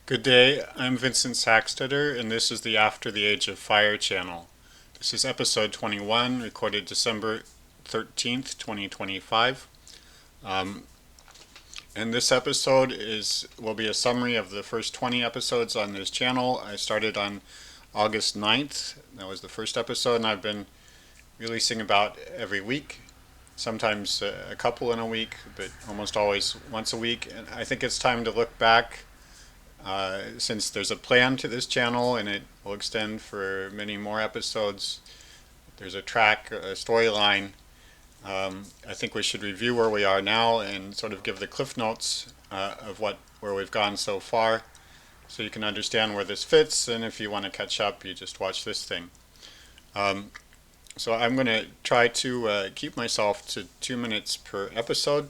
Good day, I'm Vincent Saxtetter, and this is the After the Age of Fire channel. This is episode 21, recorded December 13th, 2025. Um, and this episode will be a summary of the first 20 episodes on this channel. I started on August 9th. That was the first episode, and I've been releasing about every week, sometimes a couple in a week, but almost always once a week. And I think it's time to look back since there's a plan to this channel and it will extend for many more episodes. There's a track, a storyline. I think we should review where we are now and sort of give the cliff notes of where we've gone so far, so you can understand where this fits. And if you want to catch up, you just watch this thing. So I'm going to try to keep myself to 2 minutes per episode.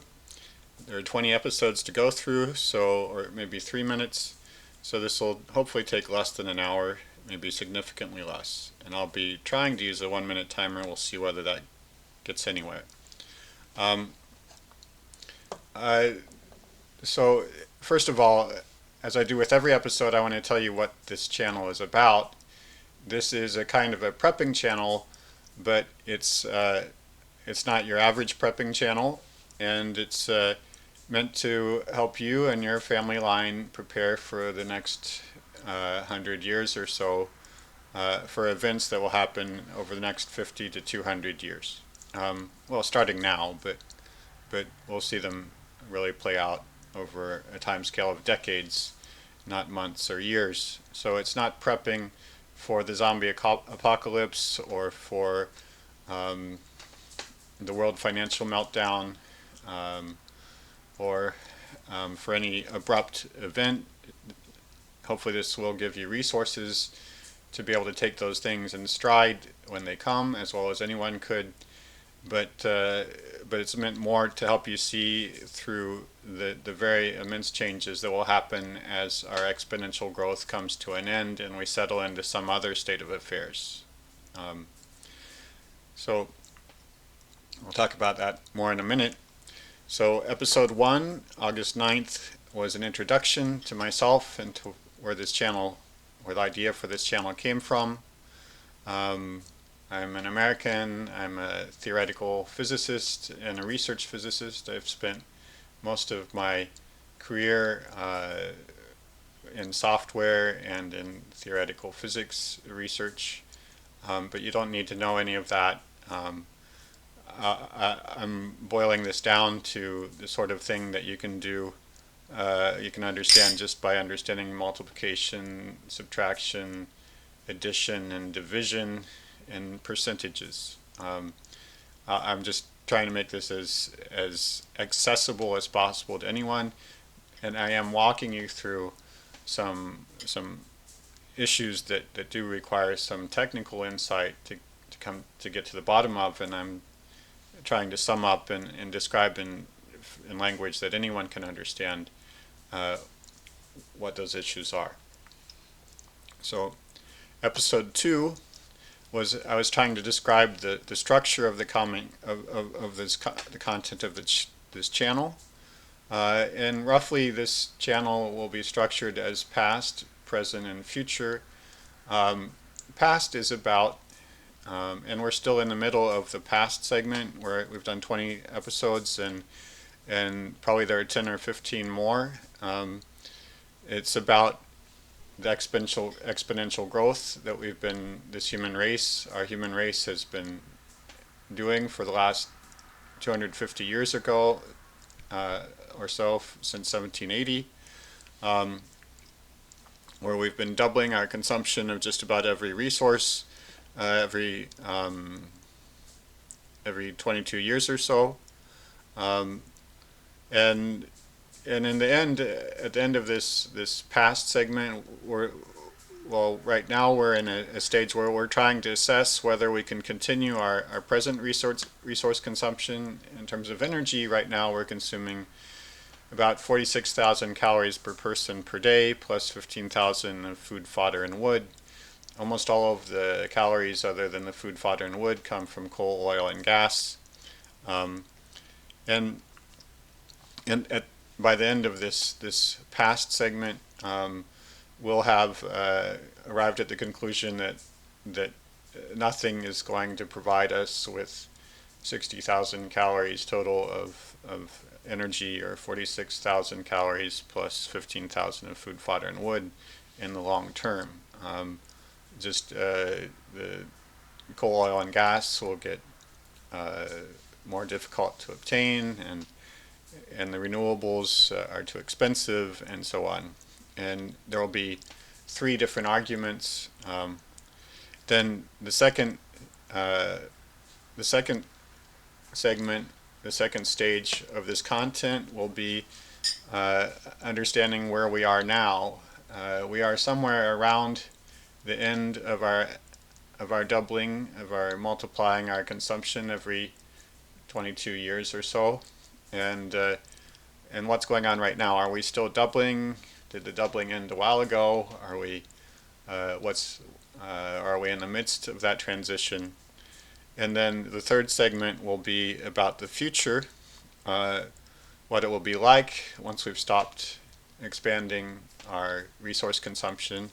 There are 20 episodes to go through, or maybe 3 minutes. So this will hopefully take less than an hour, maybe significantly less. And I'll be trying to use a 1 minute timer. We'll see whether that gets anywhere. So first of all, as I do with every episode, I want to tell you what this channel is about. This is a kind of a prepping channel, but it's not your average prepping channel, and it's meant to help you and your family line prepare for the next 100 years or so, for events that will happen over the next 50 to 200 years. Well, starting now, but we'll see them really play out over a time scale of decades, not months or years. So it's not prepping for the zombie apocalypse or for the world financial meltdown, or for any abrupt event. Hopefully this will give you resources to be able to take those things in stride when they come, as well as anyone could. But it's meant more to help you see through the very immense changes that will happen as our exponential growth comes to an end and we settle into some other state of affairs. So we'll talk about that more in a minute. So episode 1, August 9th, was an introduction to myself and to where the idea for this channel came from. I'm an American. I'm a theoretical physicist and a research physicist. I've spent most of my career in software and in theoretical physics research, but you don't need to know any of that. I'm boiling this down to the sort of thing that you can do, you can understand just by understanding multiplication, subtraction, addition, and division in percentages. I'm just trying to make this as accessible as possible to anyone, and I am walking you through some issues that do require some technical insight to get to the bottom of, and I'm trying to sum up and describe in language that anyone can understand what those issues are. So episode 2 I was trying to describe the structure of the content of this channel, and roughly this channel will be structured as past, present, and future. Past is about, and we're still in the middle of the past segment where we've done 20 episodes, and probably there are 10 or 15 more. It's about the exponential growth that our human race has been doing for the last 250 years ago, or so, since 1780, where we've been doubling our consumption of just about every resource every 22 years or so, and in the end, at the end of this past segment, right now we're in a stage where we're trying to assess whether we can continue our present resource consumption. In terms of energy, right now we're consuming about 46,000 calories per person per day, plus 15,000 of food, fodder, and wood. Almost all of the calories other than the food, fodder, and wood come from coal, oil, and gas. And by the end of this past segment, we'll have arrived at the conclusion that nothing is going to provide us with 60,000 calories total of energy, or 46,000 calories plus 15,000 of food, fodder, and wood in the long term. Just the coal, oil, and gas will get more difficult to obtain, and the renewables are too expensive, and so on. And there will be three different arguments. Then the second segment, the second stage of this content will be understanding where we are now. We are somewhere around the end of our doubling, of our multiplying our consumption every 22 years or so, and what's going on right now? Are we still doubling? Did the doubling end a while ago? Are we are we in the midst of that transition? And then the third segment will be about the future, what it will be like once we've stopped expanding our resource consumption,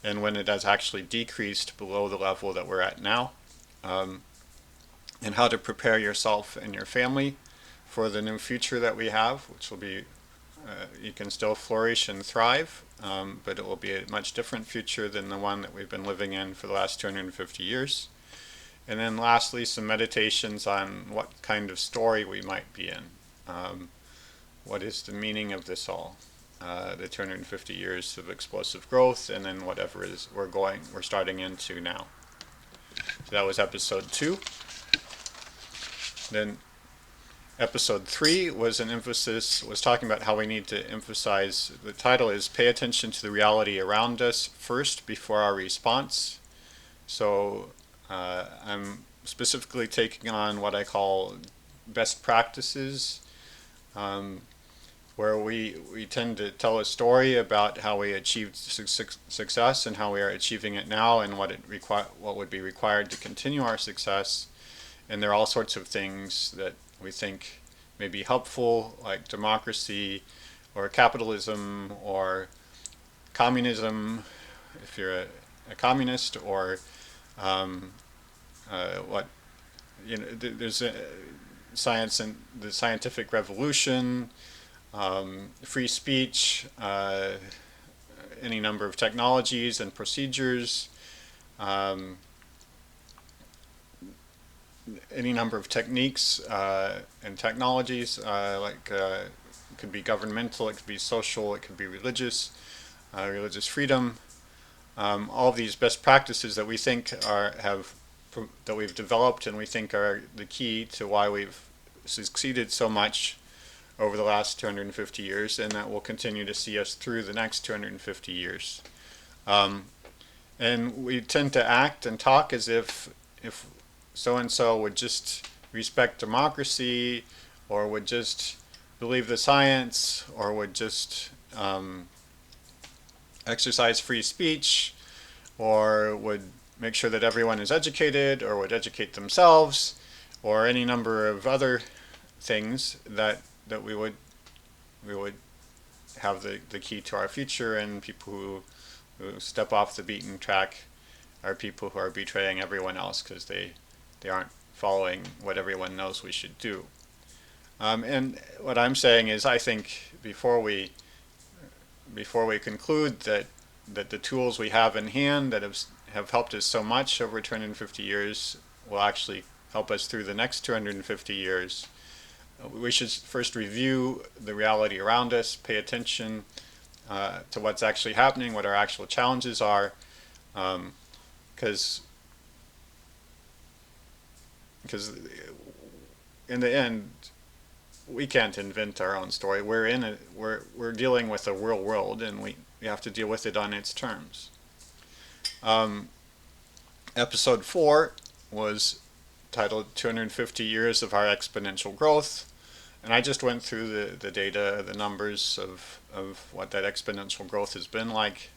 and when it has actually decreased below the level that we're at now, and how to prepare yourself and your family for the new future that we have, which will be, you can still flourish and thrive, but it will be a much different future than the one that we've been living in for the last 250 years. And then lastly, some meditations on what kind of story we might be in. What is the meaning of this all? The 250 years of explosive growth, and then whatever is we're starting into now. So that was episode 2. Then episode 3 was talking about how we need to emphasize, the title is Pay Attention to the Reality Around Us First Before Our Response. So I'm specifically taking on what I call best practices, where we tend to tell a story about how we achieved success and how we are achieving it now, and what would be required to continue our success. And there are all sorts of things that we think may be helpful, like democracy or capitalism or communism, if you're a communist, or there's science and the scientific revolution, free speech, any number of technologies and procedures, any number of techniques and technologies, it could be governmental, it could be social, it could be religious freedom. All of these best practices that we think that we've developed and we think are the key to why we've succeeded so much over the last 250 years, and that will continue to see us through the next 250 years. And we tend to act and talk as if so-and-so would just respect democracy, or would just believe the science, or would just exercise free speech, or would make sure that everyone is educated, or would educate themselves, or any number of other things that we would have the key to our future. And people who step off the beaten track are people who are betraying everyone else because they aren't following what everyone knows we should do. And what I'm saying is, I think before we conclude that the tools we have in hand that have helped us so much over 250 years will actually help us through the next 250 years, we should first review the reality around us, pay attention to what's actually happening, what our actual challenges are, because in the end, we can't invent our own story. We're dealing with a real world, and we have to deal with it on its terms. Episode 4 was titled 250 Years of Our Exponential Growth. And I just went through the data, the numbers of what that exponential growth has been like.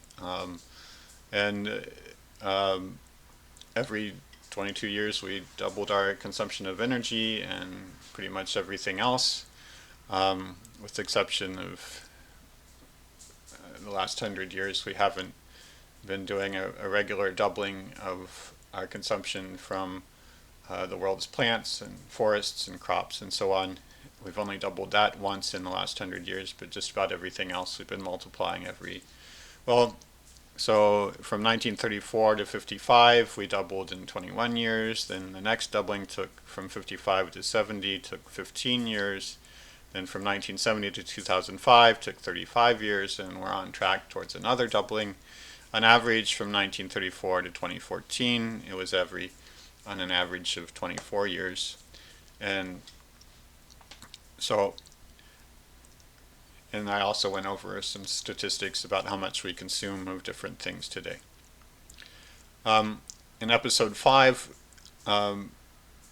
Every 22 years we doubled our consumption of energy and pretty much everything else, with the exception of the last 100 years, we haven't been doing a regular doubling of our consumption from the world's plants and forests and crops and so on. We've only doubled that once in the last 100 years, but just about everything else we've been multiplying so from 1934 to 55, we doubled in 21 years. Then the next doubling took from 55 to 70, took 15 years. Then from 1970 to 2005 took 35 years, and we're on track towards another doubling. On average, from 1934 to 2014, it was on an average of 24 years. And so, and I also went over some statistics about how much we consume of different things today. In episode 5,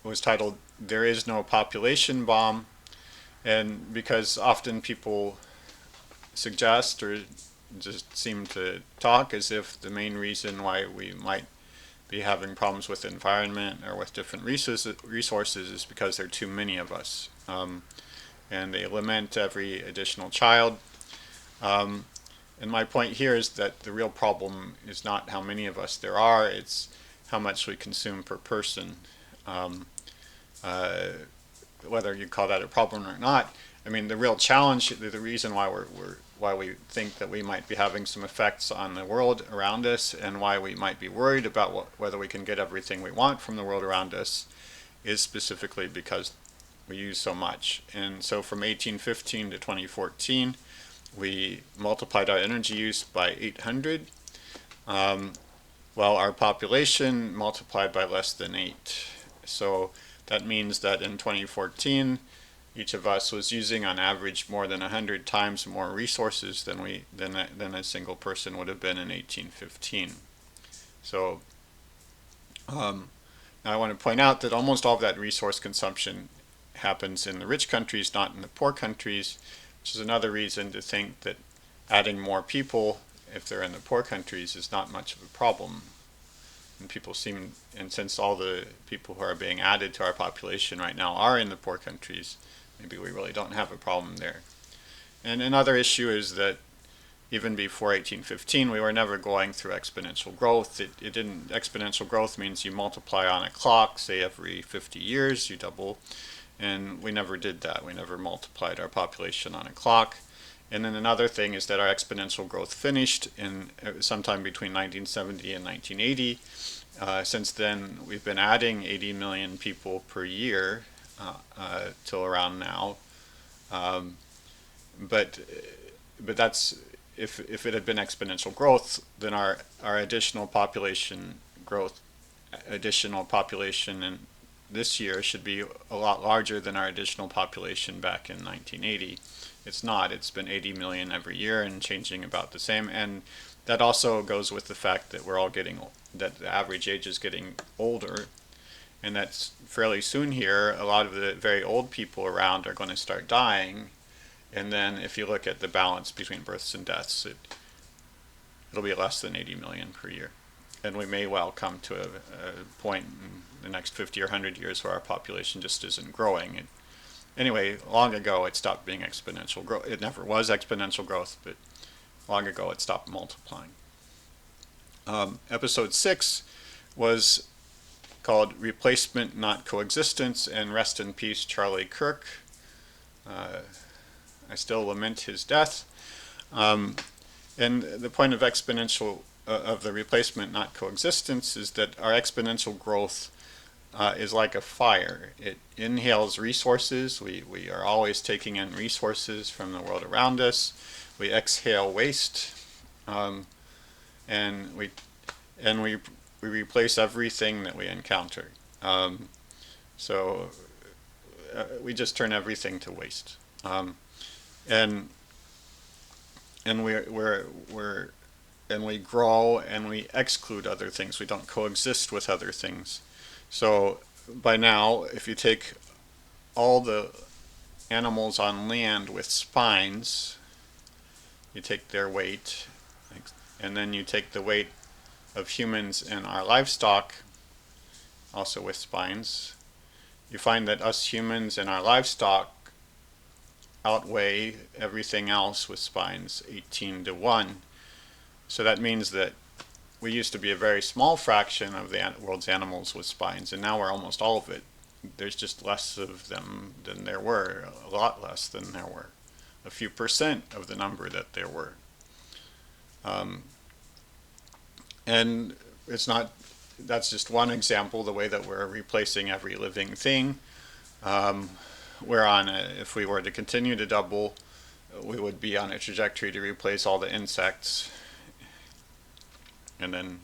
was titled, "There is no population bomb," and because often people suggest or just seem to talk as if the main reason why we might be having problems with the environment or with different resources is because there are too many of us. And they lament every additional child. And my point here is that the real problem is not how many of us there are, it's how much we consume per person. Whether you call that a problem or not, I mean, the real challenge, the reason why why we think that we might be having some effects on the world around us, and why we might be worried about whether we can get everything we want from the world around us, is specifically because we use so much. And so from 1815 to 2014, we multiplied our energy use by 800, while our population multiplied by less than 8. So that means that in 2014, each of us was using on average more than 100 times more resources than a single person would have been in 1815. So now I want to point out that almost all of that resource consumption happens in the rich countries, not in the poor countries, which is another reason to think that adding more people, if they're in the poor countries, is not much of a problem. And since all the people who are being added to our population right now are in the poor countries, maybe we really don't have a problem there. And another issue is that even before 1815, we were never going through exponential growth. Exponential growth means you multiply on a clock, say every 50 years, you double. And we never did that. We never multiplied our population on a clock. And then another thing is that our exponential growth finished in sometime between 1970 and 1980. Since then, we've been adding 80 million people per year till around now. But that's if it had been exponential growth, then our additional population in this year should be a lot larger than our additional population back in 1980. It's not. It's been 80 million every year and changing about the same. And that also goes with the fact that that the average age is getting older. And that's fairly soon here. A lot of the very old people around are going to start dying. And then if you look at the balance between births and deaths, it'll be less than 80 million per year. And we may well come to a point in the next 50 or 100 years where our population just isn't growing. Anyway, long ago it stopped being exponential growth. It never was exponential growth, but long ago it stopped multiplying. Episode 6 was called Replacement, Not Coexistence, and rest in peace, Charlie Kirk. I still lament his death. And the point of of the replacement, not coexistence, is that our exponential growth is like a fire. It inhales resources. We are always taking in resources from the world around us. We exhale waste, and we replace everything that we encounter. So we just turn everything to waste, and we grow and we exclude other things. We don't coexist with other things. So by now, if you take all the animals on land with spines, you take their weight, and then you take the weight of humans and our livestock, also with spines, you find that us humans and our livestock outweigh everything else with spines 18 to 1. So that means that we used to be a very small fraction of the world's animals with spines, and now we're almost all of it. There's just less of them than there were, a lot less than there were, a few percent of the number that there were. And it's not, that's just one example, the way that we're replacing every living thing. We're on if we were to continue to double, we would be on a trajectory to replace all the insects, and then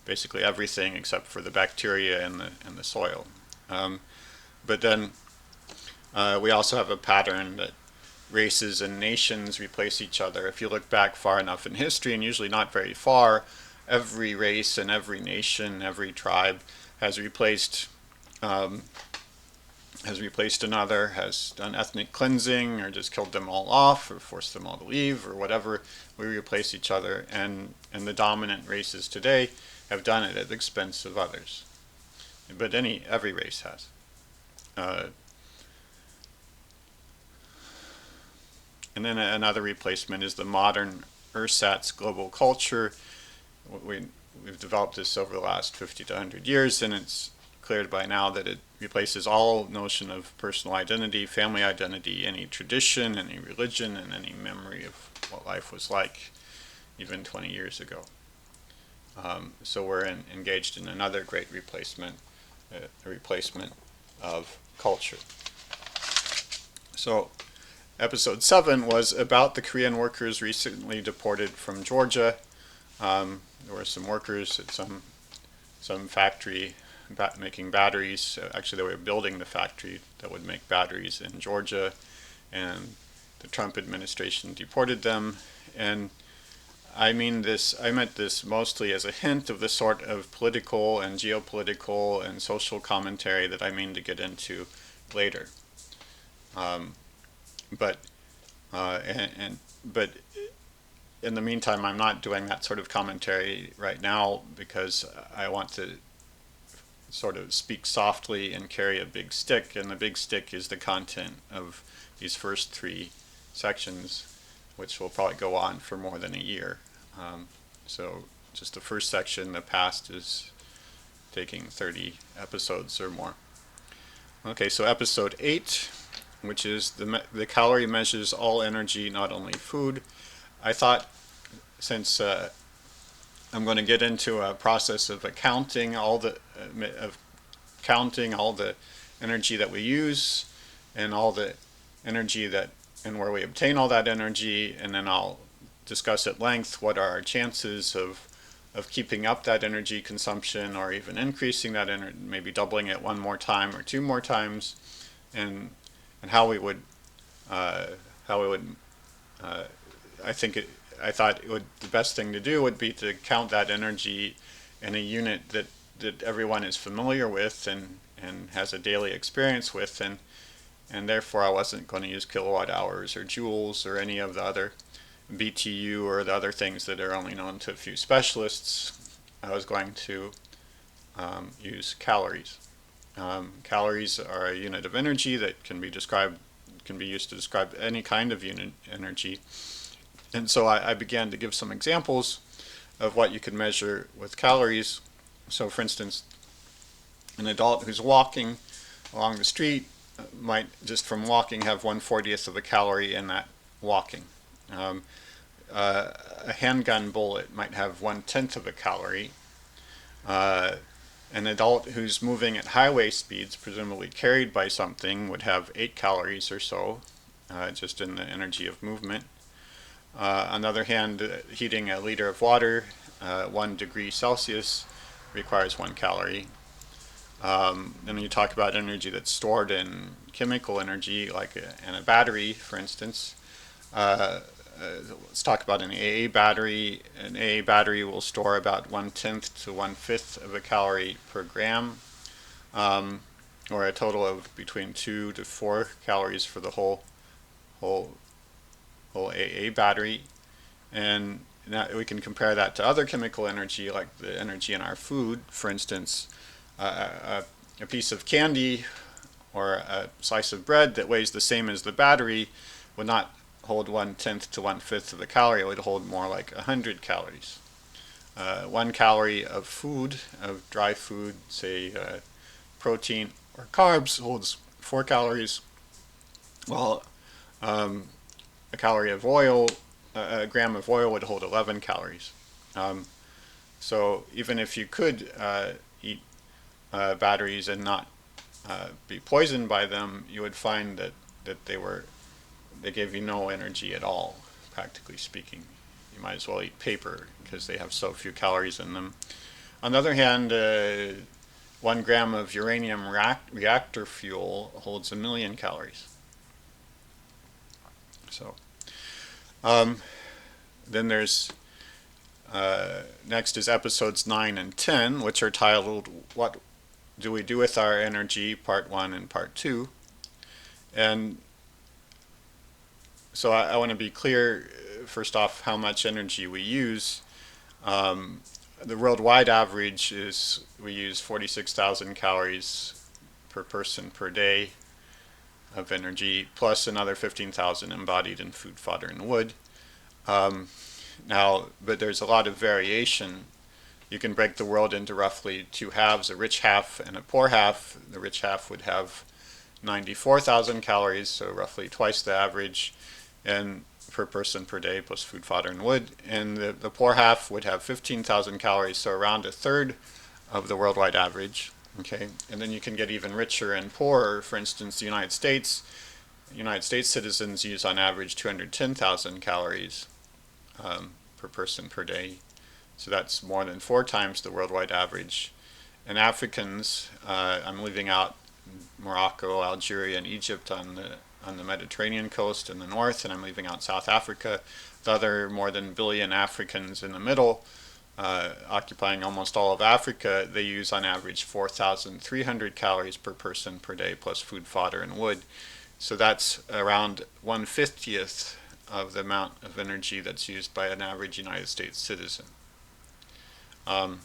basically everything except for the bacteria in the soil. But then we also have a pattern that races and nations replace each other. If you look back far enough in history, and usually not very far, every race and every nation, every tribe has replaced another, has done ethnic cleansing, or just killed them all off, or forced them all to leave, or whatever. We replace each other, and the dominant races today have done it at the expense of others. But every race has. And then another replacement is the modern ersatz global culture. We've developed this over the last 50 to 100 years, and it's cleared by now that it replaces all notion of personal identity, family identity, any tradition, any religion, and any memory of what life was like even 20 years ago. So we're engaged in another great replacement, a replacement of culture. So episode 7 was about the Korean workers recently deported from Georgia. There were some workers at some factory making batteries. Actually, they were building the factory that would make batteries in Georgia, and the Trump administration deported them. And I meant this mostly as a hint of the sort of political and geopolitical and social commentary that I mean to get into later. But in the meantime, I'm not doing that sort of commentary right now because I want to sort of speak softly and carry a big stick, and the big stick is the content of these first 3 sections, which will probably go on for more than a year. So just the first section, the past, is taking 30 episodes or more. Okay, so episode 8, which is the calorie measures all energy, not only food. I thought, since I'm going to get into a process of counting all the energy that we use, and all the energy and where we obtain all that energy, and then I'll discuss at length what are our chances of keeping up that energy consumption, or even increasing that energy, maybe doubling it 1 more time or 2 more times, and how we would I thought the best thing to do would be to count that energy in a unit that everyone is familiar with and has a daily experience with, and therefore I wasn't going to use kilowatt hours or joules or any of the other BTU or the other things that are only known to a few specialists. I was going to use calories. Calories are a unit of energy that can be used to describe any kind of unit energy. And so I began to give some examples of what you could measure with calories. So for instance, an adult who's walking along the street might, just from walking, have 1/40th of a calorie in that walking. A handgun bullet might have 1/10 of a calorie. An adult who's moving at highway speeds, presumably carried by something, would have 8 calories or so, just in the energy of movement. On the other hand, heating a liter of water 1 degree Celsius requires 1 calorie. Then you talk about energy that's stored in chemical energy, like in a battery, for instance. Let's talk about an AA battery. An AA battery will store about 1/10 to 1/5 of a calorie per gram, or a total of between 2 to 4 calories for the whole AA battery. And we can compare that to other chemical energy, like the energy in our food. For instance, a piece of candy or a slice of bread that weighs the same as the battery would not hold 1/10 to 1/5 of a calorie. It would hold more like 100 calories. 1 calorie of food, of dry food, say protein or carbs, holds 4 calories, while a calorie of oil, a gram of oil would hold 11 calories. So even if you could eat batteries and not be poisoned by them, you would find that they gave you no energy at all, practically speaking. You might as well eat paper because they have so few calories in them. On the other hand, 1 gram of uranium reactor fuel holds 1,000,000 calories. So then there's next is episodes 9 and 10, which are titled "What Do We Do with Our Energy?" Part 1 and Part 2. And so I want to be clear, first off, how much energy we use. The worldwide average is we use 46,000 calories per person per day of energy, plus another 15,000 embodied in food, fodder, and wood. But there's a lot of variation. You can break the world into roughly 2 halves, a rich half and a poor half. The rich half would have 94,000 calories, so roughly twice the average, and per person per day, plus food, fodder, and wood. And the poor half would have 15,000 calories, so around a third of the worldwide average. Okay, and then you can get even richer and poorer. For instance, the United States citizens use on average 210,000 calories per person per day. So that's more than 4 times the worldwide average. And Africans, I'm leaving out Morocco, Algeria, and Egypt on the Mediterranean coast in the north, and I'm leaving out South Africa. The other more than 1 billion Africans in the middle, occupying almost all of Africa, they use on average 4,300 calories per person per day, plus food, fodder, and wood. So that's around 1/50th of the amount of energy that's used by an average United States citizen. And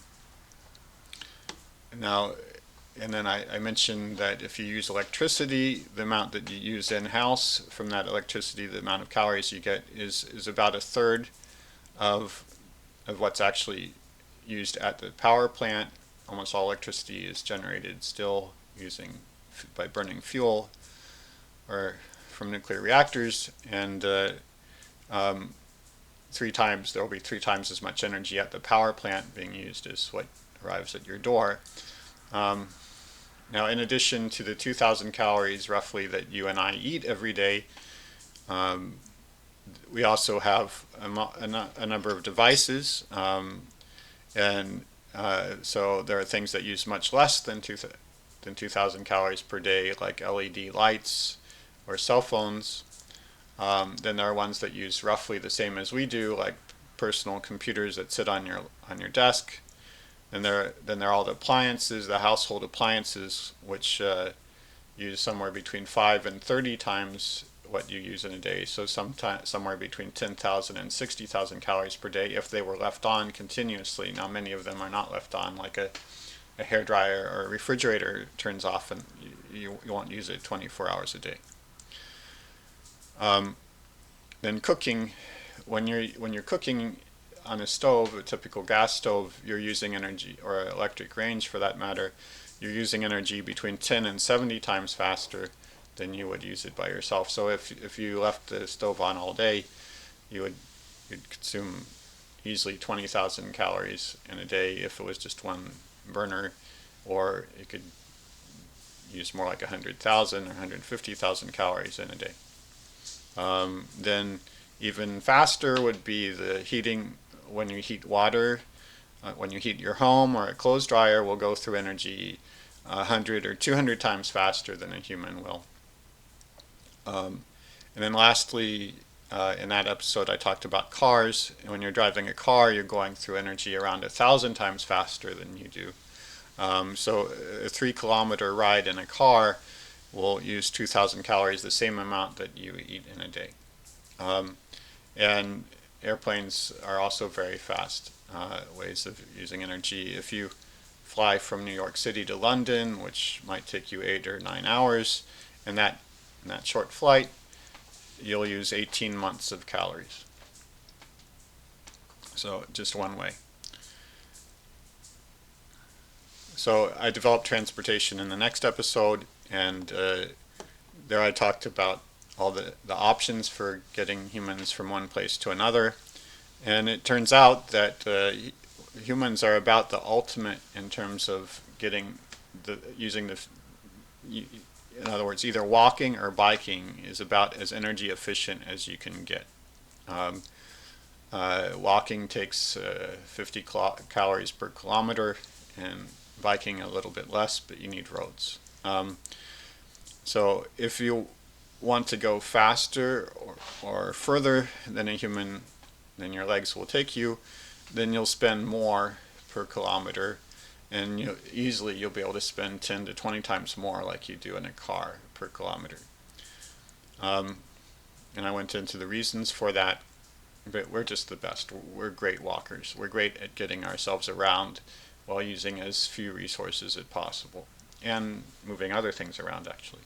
then I mentioned that if you use electricity, the amount that you use in-house from that electricity, the amount of calories you get is about a third of what's actually used at the power plant. Almost all electricity is generated still by burning fuel or from nuclear reactors, and there will be 3 times as much energy at the power plant being used as what arrives at your door. Now, in addition to the 2,000 calories roughly that you and I eat every day, we also have a number of devices, so there are things that use much less than 2,000 calories per day, like LED lights or cell phones. Then there are ones that use roughly the same as we do, like personal computers that sit on your desk. And then there are all the appliances, the household appliances, which use somewhere between 5 and 30 times what you use in a day. So somewhere between 10,000 and 60,000 calories per day if they were left on continuously. Now, many of them are not left on, like a hairdryer or a refrigerator turns off and you won't use it 24 hours a day. Then cooking, when you're cooking on a stove, a typical gas stove, you're using energy, or electric range for that matter, you're using energy between 10 and 70 times faster than you would use it by yourself. So if you left the stove on all day, you'd consume easily 20,000 calories in a day if it was just one burner, or it could use more like 100,000 or 150,000 calories in a day. Then even faster would be the heating. When you heat water, when you heat your home, or a clothes dryer will go through energy 100 or 200 times faster than a human will. And then lastly, in that episode I talked about cars. And when you're driving a car, you're going through energy around 1,000 times faster than you do. So a 3-kilometer ride in a car will use 2,000 calories, the same amount that you eat in a day. And airplanes are also very fast ways of using energy. If you fly from New York City to London, which might take you 8 or 9 hours, and that short flight, you'll use 18 months of calories. So just one way. So I developed transportation in the next episode, and there I talked about all the options for getting humans from one place to another. And it turns out that humans are about the ultimate in terms of getting in other words, either walking or biking is about as energy efficient as you can get. Walking takes 50 calories per kilometer, and biking a little bit less, but you need roads. So if you want to go faster or further than a human, than your legs will take you, then you'll spend more per kilometer, and you'll be able to spend 10 to 20 times more like you do in a car per kilometer. And I went into the reasons for that, but we're just the best. We're great walkers. We're great at getting ourselves around while using as few resources as possible, and moving other things around, actually.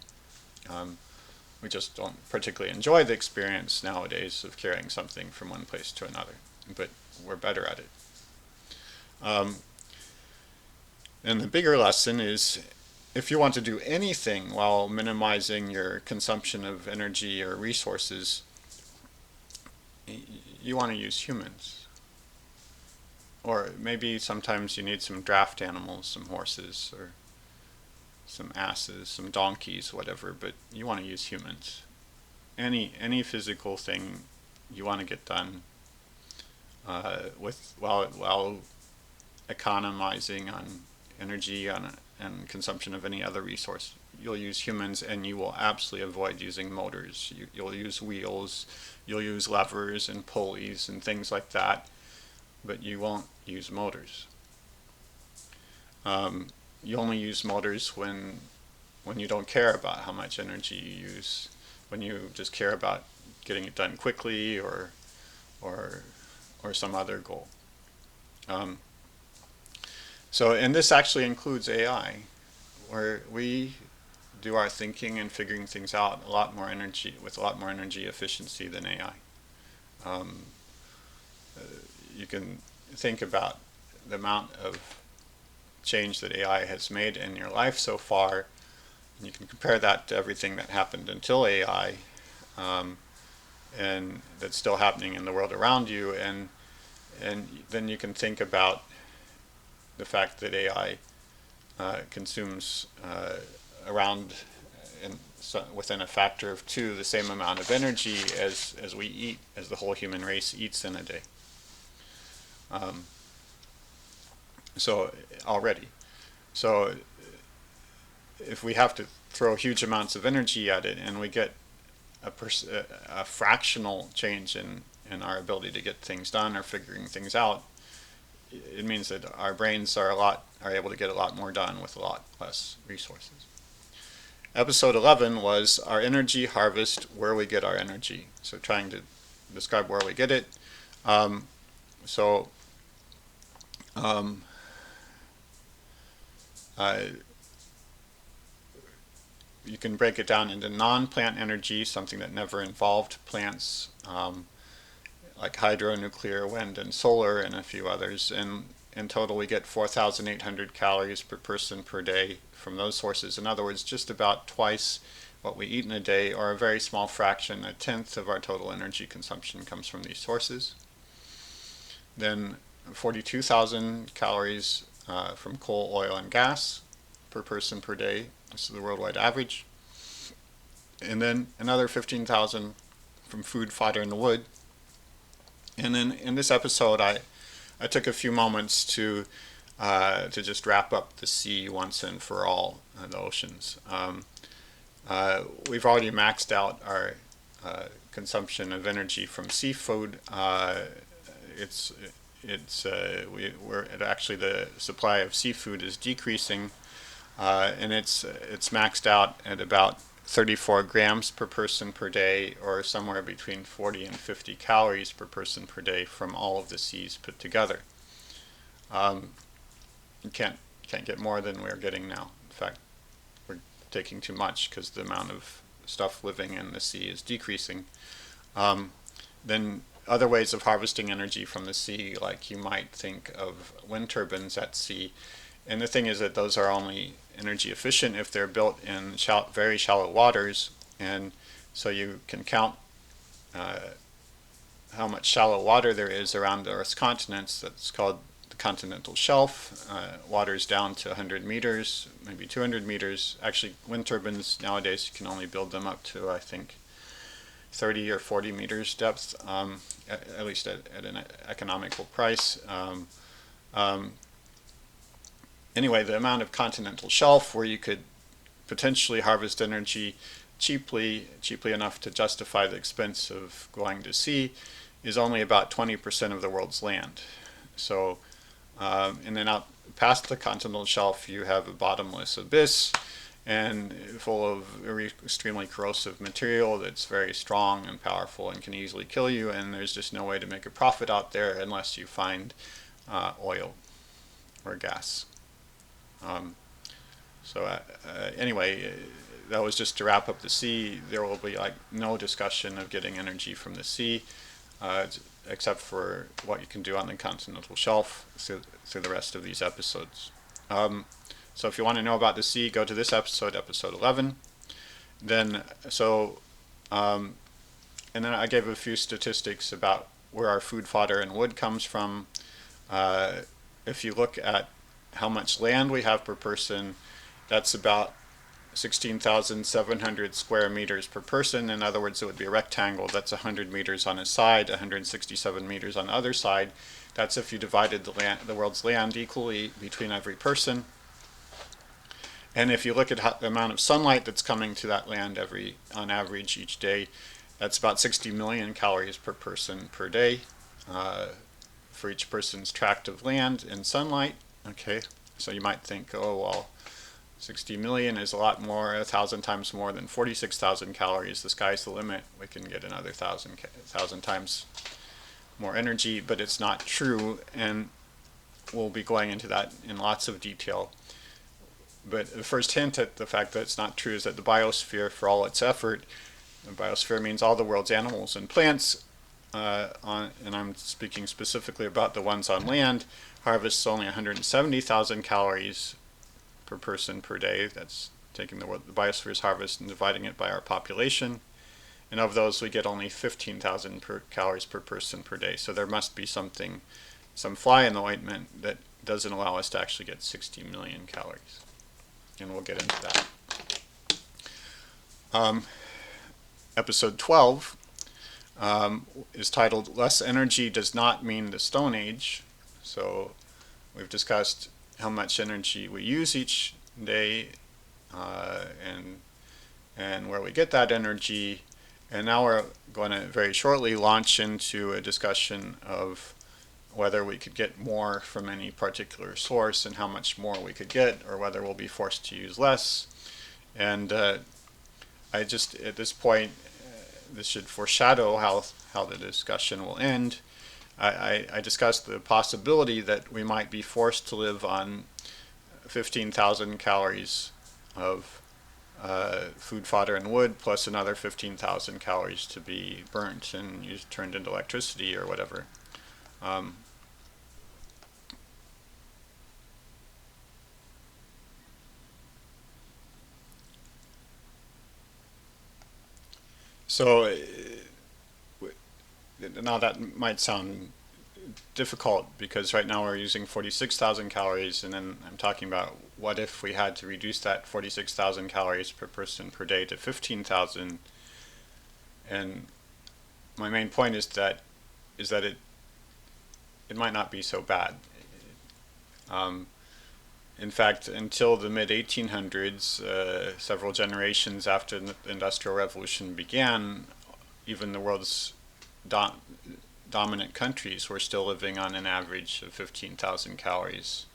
We just don't particularly enjoy the experience nowadays of carrying something from one place to another, but we're better at it. And the bigger lesson is, if you want to do anything while minimizing your consumption of energy or resources, you want to use humans. Or maybe sometimes you need some draft animals, some horses, or some asses, some donkeys, whatever, but you want to use humans. Any physical thing you want to get done while economizing on energy and consumption of any other resource, you'll use humans, and you will absolutely avoid using motors. You'll use wheels, you'll use levers and pulleys and things like that, but you won't use motors. You only use motors when you don't care about how much energy you use, when you just care about getting it done quickly or some other goal. And this actually includes AI, where we do our thinking and figuring things out with a lot more energy efficiency than AI. You can think about the amount of change that AI has made in your life so far, and you can compare that to everything that happened until AI, and that's still happening in the world around you, and then you can think about the fact that AI consumes around within a factor of 2 the same amount of energy as we eat, as the whole human race eats in a day. So if we have to throw huge amounts of energy at it, and we get a fractional change in our ability to get things done or figuring things out, it means that our brains are able to get a lot more done with a lot less resources. Episode 11 was our energy harvest, where we get our energy. So trying to describe where we get it. You can break it down into non-plant energy, something that never involved plants, like hydro, nuclear, wind, and solar, and a few others. And in total, we get 4,800 calories per person per day from those sources. In other words, just about twice what we eat in a day, or a very small fraction, 1/10 of our total energy consumption comes from these sources. Then 42,000 calories from coal, oil, and gas per person per day. This is the worldwide average. And then another 15,000 from food, fodder, and wood. And then in this episode, I took a few moments to just wrap up the sea once and for all, the oceans. We've already maxed out our consumption of energy from seafood. Actually the supply of seafood is decreasing, and it's maxed out at about 34 grams per person per day, or somewhere between 40 and 50 calories per person per day from all of the seas put together. You can't get more than we're getting now. In fact, we're taking too much because the amount of stuff living in the sea is decreasing. Then other ways of harvesting energy from the sea, like you might think of wind turbines at sea. And the thing is that those are only energy efficient if they're built in very shallow waters. And so you can count how much shallow water there is around the Earth's continents. That's called the continental shelf. Water's down to 100 meters, maybe 200 meters. Actually, wind turbines nowadays, you can only build them up to, I think, 30 or 40 meters depth, at least at an economical price. Anyway, the amount of continental shelf where you could potentially harvest energy cheaply enough to justify the expense of going to sea is only about 20% of the world's land. So, and then out past the continental shelf, you have a bottomless abyss and full of extremely corrosive material that's very strong and powerful and can easily kill you, and there's just no way to make a profit out there unless you find oil or gas. Anyway, that was just to wrap up the sea. There will be like no discussion of getting energy from the sea, except for what you can do on the continental shelf through the rest of these episodes. So if you want to know about the sea, go to this episode, episode 11. And then I gave a few statistics about where our food, fodder, and wood comes from. If you look at how much land we have per person, that's about 16,700 square meters per person. In other words, it would be a rectangle. That's 100 meters on a side, 167 meters on the other side. That's if you divided the world's land equally between every person. And if you look at the amount of sunlight that's coming to that land on average each day, that's about 60 million calories per person per day for each person's tract of land and sunlight. Okay, so you might think, oh, well, 60 million is a lot more, 1,000 times more than 46,000 calories. The sky's the limit. We can get another 1,000 times more energy, but it's not true, and we'll be going into that in lots of detail. But the first hint at the fact that it's not true is that the biosphere, for all its effort, the biosphere means all the world's animals and plants, and I'm speaking specifically about the ones on land, harvests only 170,000 calories per person per day. That's taking the biosphere's harvest and dividing it by our population. And of those, we get only 15,000 calories per person per day. So there must be some fly in the ointment that doesn't allow us to actually get 60 million calories. And we'll get into that. Episode 12 is titled Less Energy Does Not Mean the Stone Age. So we've discussed how much energy we use each day and where we get that energy. And now we're going to very shortly launch into a discussion of whether we could get more from any particular source and how much more we could get, or whether we'll be forced to use less. And I just, at this point, this should foreshadow how the discussion will end. I discussed the possibility that we might be forced to live on 15,000 calories of food, fodder, and wood, plus another 15,000 calories to be burnt and turned into electricity or whatever. So now that might sound difficult because right now we're using 46,000 calories, and then I'm talking about what if we had to reduce that 46,000 calories per person per day to 15,000. And my main point is that it might not be so bad. In fact, until the mid-1800s, several generations after the Industrial Revolution began, even the world's dominant countries were still living on an average of 15,000 calories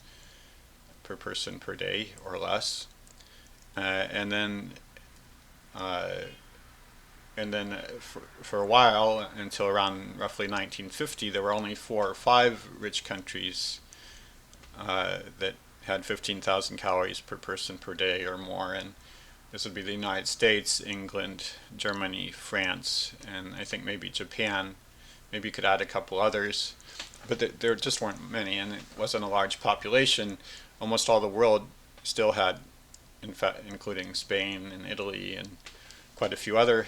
per person per day or less. And then for a while, until around roughly 1950, there were only 4 or 5 rich countries that had 15,000 calories per person per day or more, and This would be the United States, England, Germany, France, and I think maybe Japan. Maybe you could add a couple others, but there just weren't many, and it wasn't a large population. Almost all the world still had, in fact, including Spain and Italy and quite a few other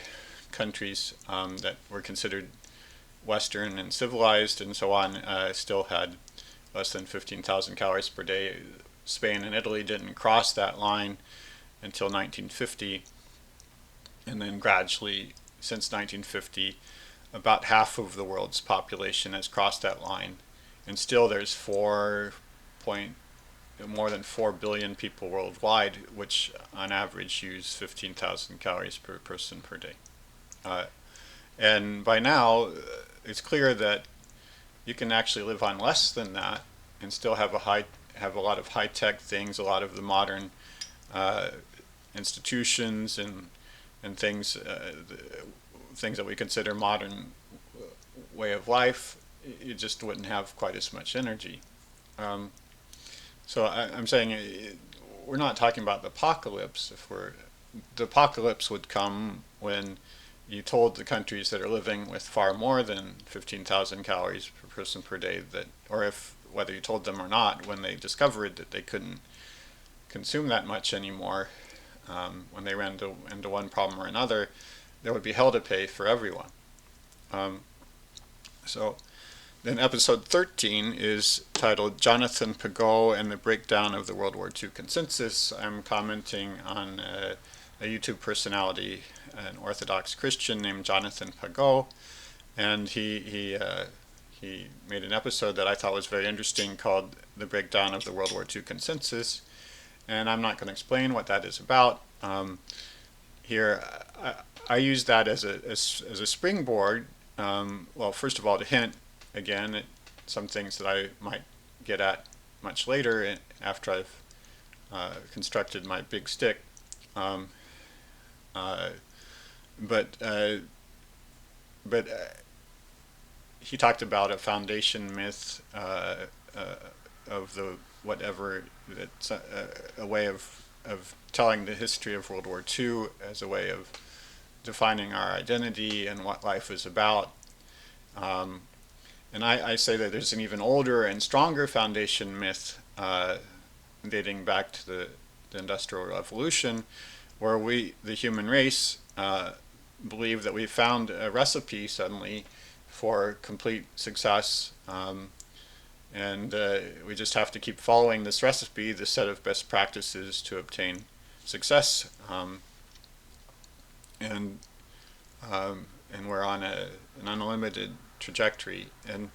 countries that were considered Western and civilized and so on, still had less than 15,000 calories per day. Spain and Italy didn't cross that line until 1950, and then gradually, since 1950, about half of the world's population has crossed that line, and still there's more than 4 billion people worldwide, which on average use 15,000 calories per person per day. And by now, it's clear that you can actually live on less than that and still have a lot of high-tech things, a lot of the modern institutions and things that we consider modern way of life. You just wouldn't have quite as much energy. So I'm saying we're not talking about the apocalypse. The apocalypse would come when you told the countries that are living with far more than 15,000 calories per person per day whether you told them or not, when they discovered that they couldn't consume that much anymore, when they ran into one problem or another, there would be hell to pay for everyone. So then episode 13 is titled Jonathan Pigou and the Breakdown of the World War II Consensus. I'm commenting on a YouTube personality, an Orthodox Christian named Jonathan Pigou, and he made an episode that I thought was very interesting called The Breakdown of the World War II Consensus, and I'm not going to explain what that is about. Here, I use that as a springboard, well, first of all, to hint again at some things that I might get at much later after I've constructed my big stick. But he talked about a foundation myth of the whatever, that's a way of telling the history of World War II as a way of defining our identity and what life is about. And I say that there's an even older and stronger foundation myth dating back to the Industrial Revolution, where the human race, believe that we found a recipe suddenly for complete success, and we just have to keep following this recipe, this set of best practices to obtain success, and we're on an unlimited trajectory, and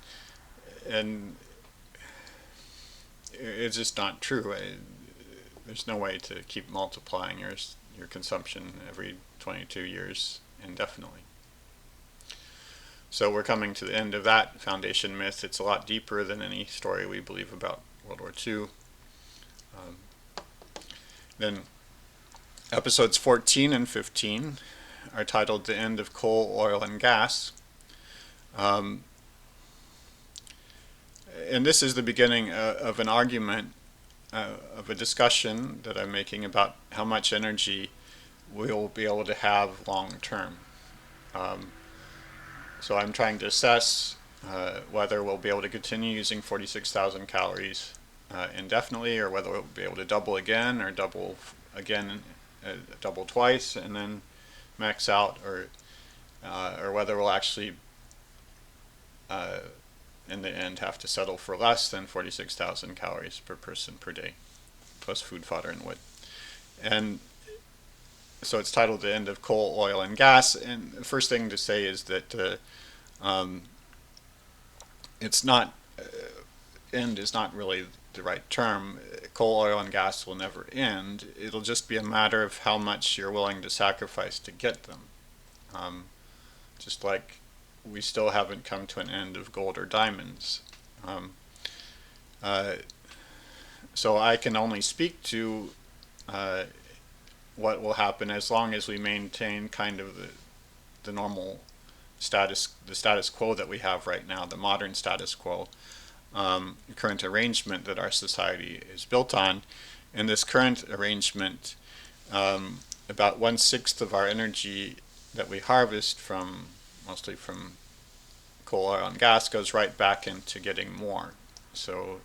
it's just not true. There's no way to keep multiplying your consumption every 22 years indefinitely. So we're coming to the end of that foundation myth. It's a lot deeper than any story we believe about World War II. Then episodes 14 and 15 are titled The End of Coal, Oil, and Gas. And this is the beginning of an argument, of a discussion that I'm making about how much energy we'll be able to have long term. So I'm trying to assess whether we'll be able to continue using 46,000 calories indefinitely, or whether we'll be able to double again, or double again, double twice, and then max out, or whether we'll actually in the end have to settle for less than 46,000 calories per person per day, plus food, fodder, and wood. And so it's titled The End of Coal, Oil, and Gas. And the first thing to say is that it's not, end is not really the right term. Coal, oil, and gas will never end. It'll just be a matter of how much you're willing to sacrifice to get them. Just like we still haven't come to an end of gold or diamonds. So I can only speak to what will happen as long as we maintain kind of the normal status quo that we have right now, the modern status quo, current arrangement that our society is built on. And this current arrangement about 1/6 of our energy that we harvest mostly from coal, oil, and gas goes right back into getting more. So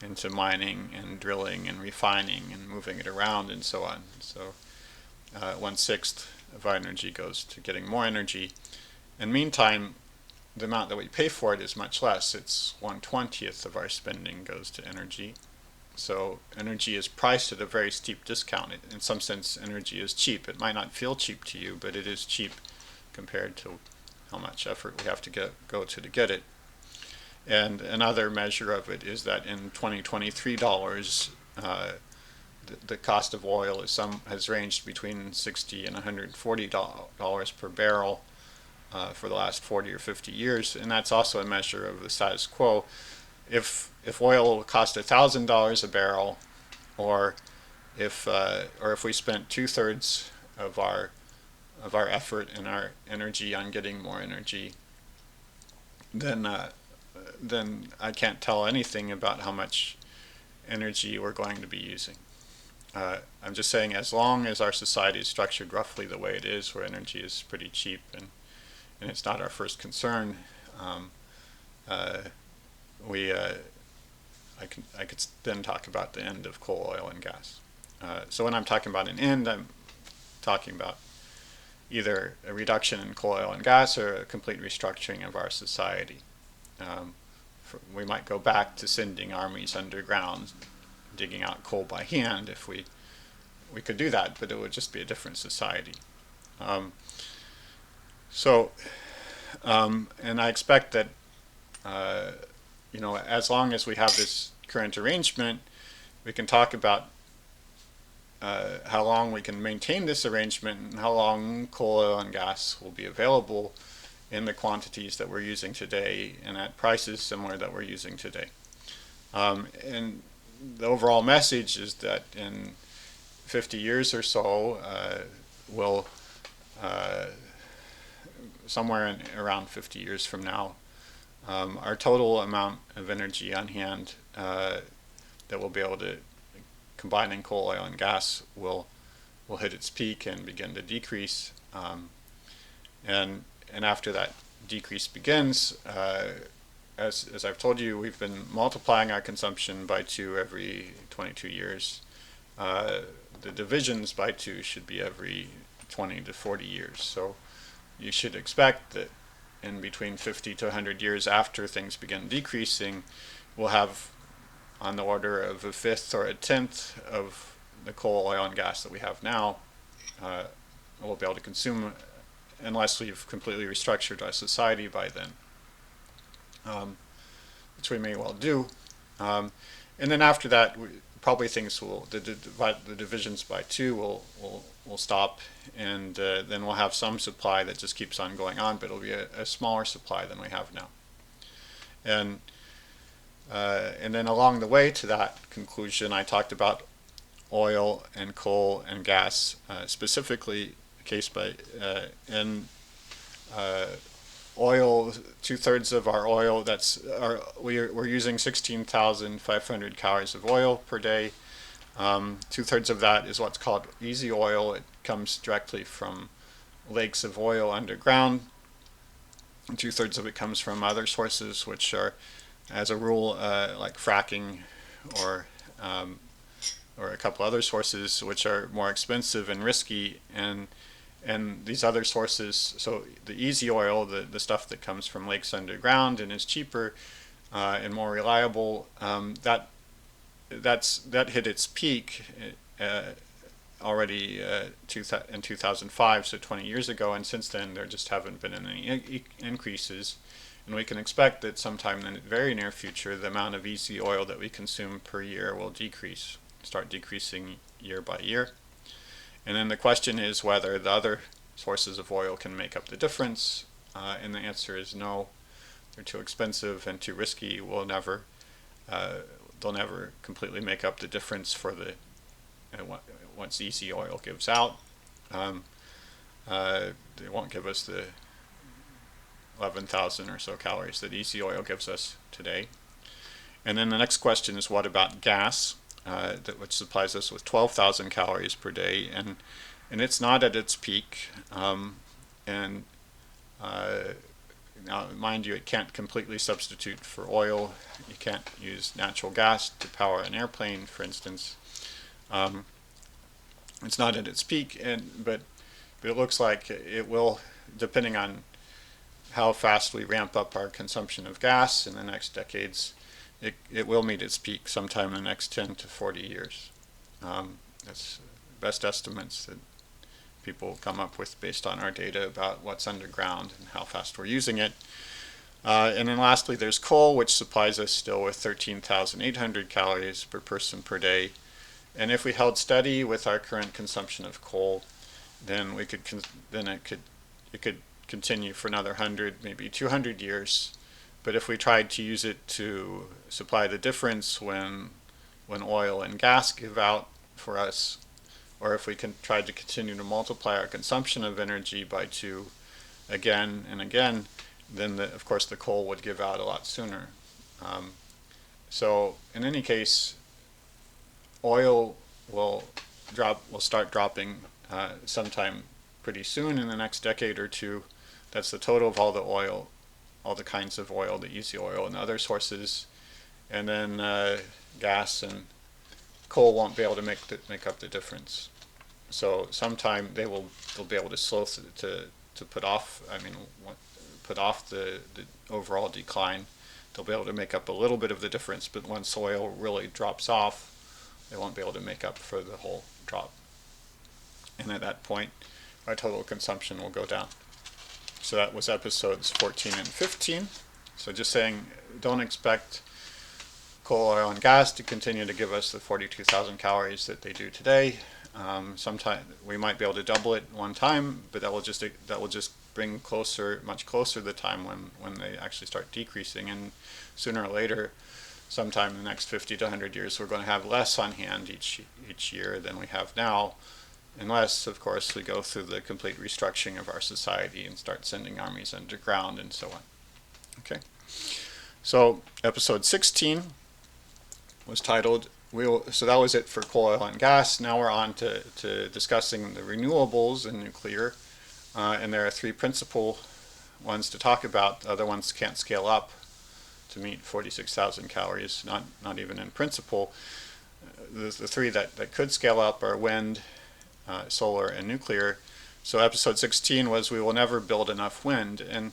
into mining and drilling and refining and moving it around and so on. So 1/6 of our energy goes to getting more energy. And meantime, the amount that we pay for it is much less. It's 1/20th of our spending goes to energy. So energy is priced at a very steep discount. In some sense, energy is cheap. It might not feel cheap to you, but it is cheap compared to how much effort we have to go to get it. And another measure of it is that in 2023 dollars, the cost of oil has ranged between $60 and $140 per barrel for the last 40 or 50 years, and that's also a measure of the status quo. If oil cost $1,000 a barrel, or if we spent 2/3 of our effort and our energy on getting more energy, then I can't tell anything about how much energy we're going to be using. I'm just saying, as long as our society is structured roughly the way it is, where energy is pretty cheap and it's not our first concern, I could then talk about the end of coal, oil, and gas. So when I'm talking about an end, I'm talking about either a reduction in coal, oil, and gas, or a complete restructuring of our society. We might go back to sending armies underground, digging out coal by hand if we could do that, but it would just be a different society. And I expect that as long as we have this current arrangement, we can talk about how long we can maintain this arrangement and how long coal, oil, and gas will be available in the quantities that we're using today and at prices similar that we're using today. And the overall message is that in 50 years or so, we'll somewhere around 50 years from now, our total amount of energy on hand that we'll be able to combine in coal, oil, and gas will hit its peak and begin to decrease. And after that decrease begins, as I've told you, we've been multiplying our consumption by 2 every 22 years. The divisions by 2 should be every 20 to 40 years. So you should expect that in between 50 to 100 years after things begin decreasing, we'll have on the order of 1/5 or 1/10 of the coal, oil, and gas that we have now. We'll be able to consume unless we've completely restructured our society by then, which we may well do. And then after that, probably the divisions by 2 will stop, and then we'll have some supply that just keeps on going on, but it'll be a smaller supply than we have now. And then along the way to that conclusion, I talked about oil and coal and gas, specifically case by oil. 2/3 of our oil, we're using 16,500 calories of oil per day. 2/3 of that is what's called easy oil. It comes directly from lakes of oil underground. And 2/3 of it comes from other sources, which are, as a rule, like fracking or a couple other sources, which are more expensive and risky. And these other sources, so the easy oil, the stuff that comes from lakes underground and is cheaper and more reliable, that hit its peak already in 2005, so 20 years ago, and since then there just haven't been any increases. And we can expect that sometime in the very near future, the amount of easy oil that we consume per year will start decreasing year by year. And then the question is whether the other sources of oil can make up the difference, and the answer is no. They're too expensive and too risky. They'll never completely make up the difference for once easy oil gives out. They won't give us the 11,000 or so calories that easy oil gives us today. And then the next question is, what about gas, which supplies us with 12,000 calories per day? and it's not at its peak. And now, mind you, it can't completely substitute for oil. You can't use natural gas to power an airplane, for instance. It's not at its peak, but it looks like it will, depending on how fast we ramp up our consumption of gas in the next decades, it will meet its peak sometime in the next 10 to 40 years. That's best estimates that people come up with based on our data about what's underground and how fast we're using it. And then lastly, there's coal, which supplies us still with 13,800 calories per person per day. And if we held steady with our current consumption of coal, then it could continue for another 100, maybe 200 years. But if we tried to use it to supply the difference when oil and gas give out for us, or if we tried to continue to multiply our consumption of energy by 2 again and again, then of course the coal would give out a lot sooner. So in any case, oil will start dropping sometime pretty soon in the next decade or two. That's the total of all the oil, all the kinds of oil, the easy oil and other sources, and then gas and coal won't be able to make up the difference. So sometime they'll be able to put off the overall decline. They'll be able to make up a little bit of the difference, but once oil really drops off, they won't be able to make up for the whole drop. And at that point, our total consumption will go down. So that was episodes 14 and 15. So just saying, don't expect coal, oil, and gas to continue to give us the 42,000 calories that they do today. Sometime we might be able to double it one time, but that will just bring much closer the time when they actually start decreasing. And sooner or later, sometime in the next 50 to 100 years, we're going to have less on hand each year than we have now, unless, of course, we go through the complete restructuring of our society and start sending armies underground and so on. Okay, so episode 16 was titled, so that was it for coal, oil, and gas. Now we're on to discussing the renewables and nuclear, and there are 3 principal ones to talk about. The other ones can't scale up to meet 46,000 calories, not even in principle. The 3 that could scale up are wind, solar, and nuclear. So episode 16 was we will never build enough wind. And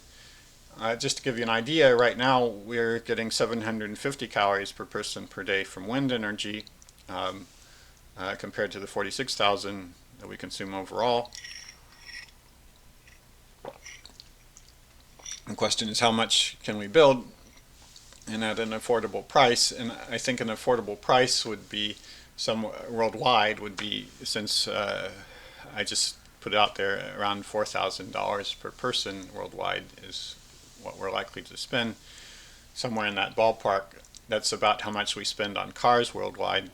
just to give you an idea, right now we're getting 750 calories per person per day from wind energy compared to the 46,000 that we consume overall. The question is, how much can we build and at an affordable price? And I think an affordable price would be worldwide would be, since I just put it out there, around $4,000 per person worldwide is what we're likely to spend. Somewhere in that ballpark. That's about how much we spend on cars worldwide.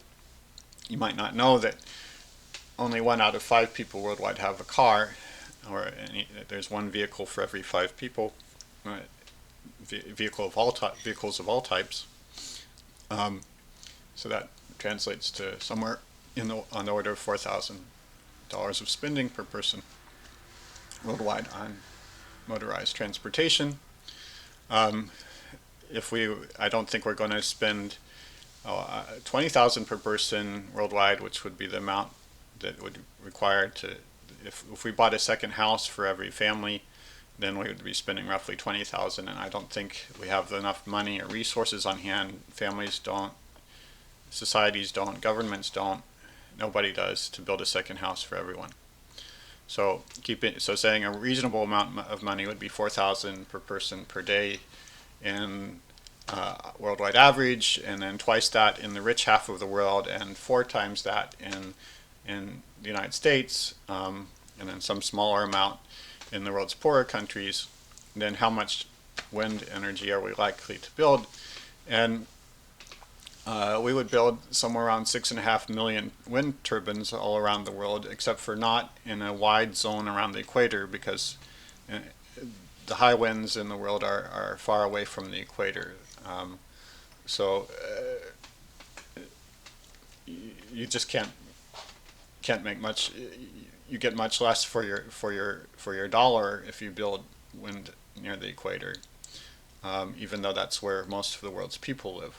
You might not know that only 1 out of 5 people worldwide have a car, or there's 1 vehicle for every 5 people. Vehicles of all types. So that translates to somewhere on the order of $4,000 of spending per person worldwide on motorized transportation. I don't think we're going to spend 20,000 per person worldwide, which would be the amount that would require to, if we bought a second house for every family, then we would be spending roughly 20,000, and I don't think we have enough money or resources on hand. Families don't, societies don't, governments don't, nobody does, to build a second house for everyone. So saying a reasonable amount of money would be 4,000 per person per day in worldwide average, and then twice that in the rich half of the world, and 4 times that in the United States, and then some smaller amount in the world's poorer countries. Then how much wind energy are we likely to build? And we would build somewhere around 6.5 million wind turbines all around the world, except for not in a wide zone around the equator, because the high winds in the world are far away from the equator. So you just can't can't make much. You get much less for your dollar if you build wind near the equator, even though that's where most of the world's people live.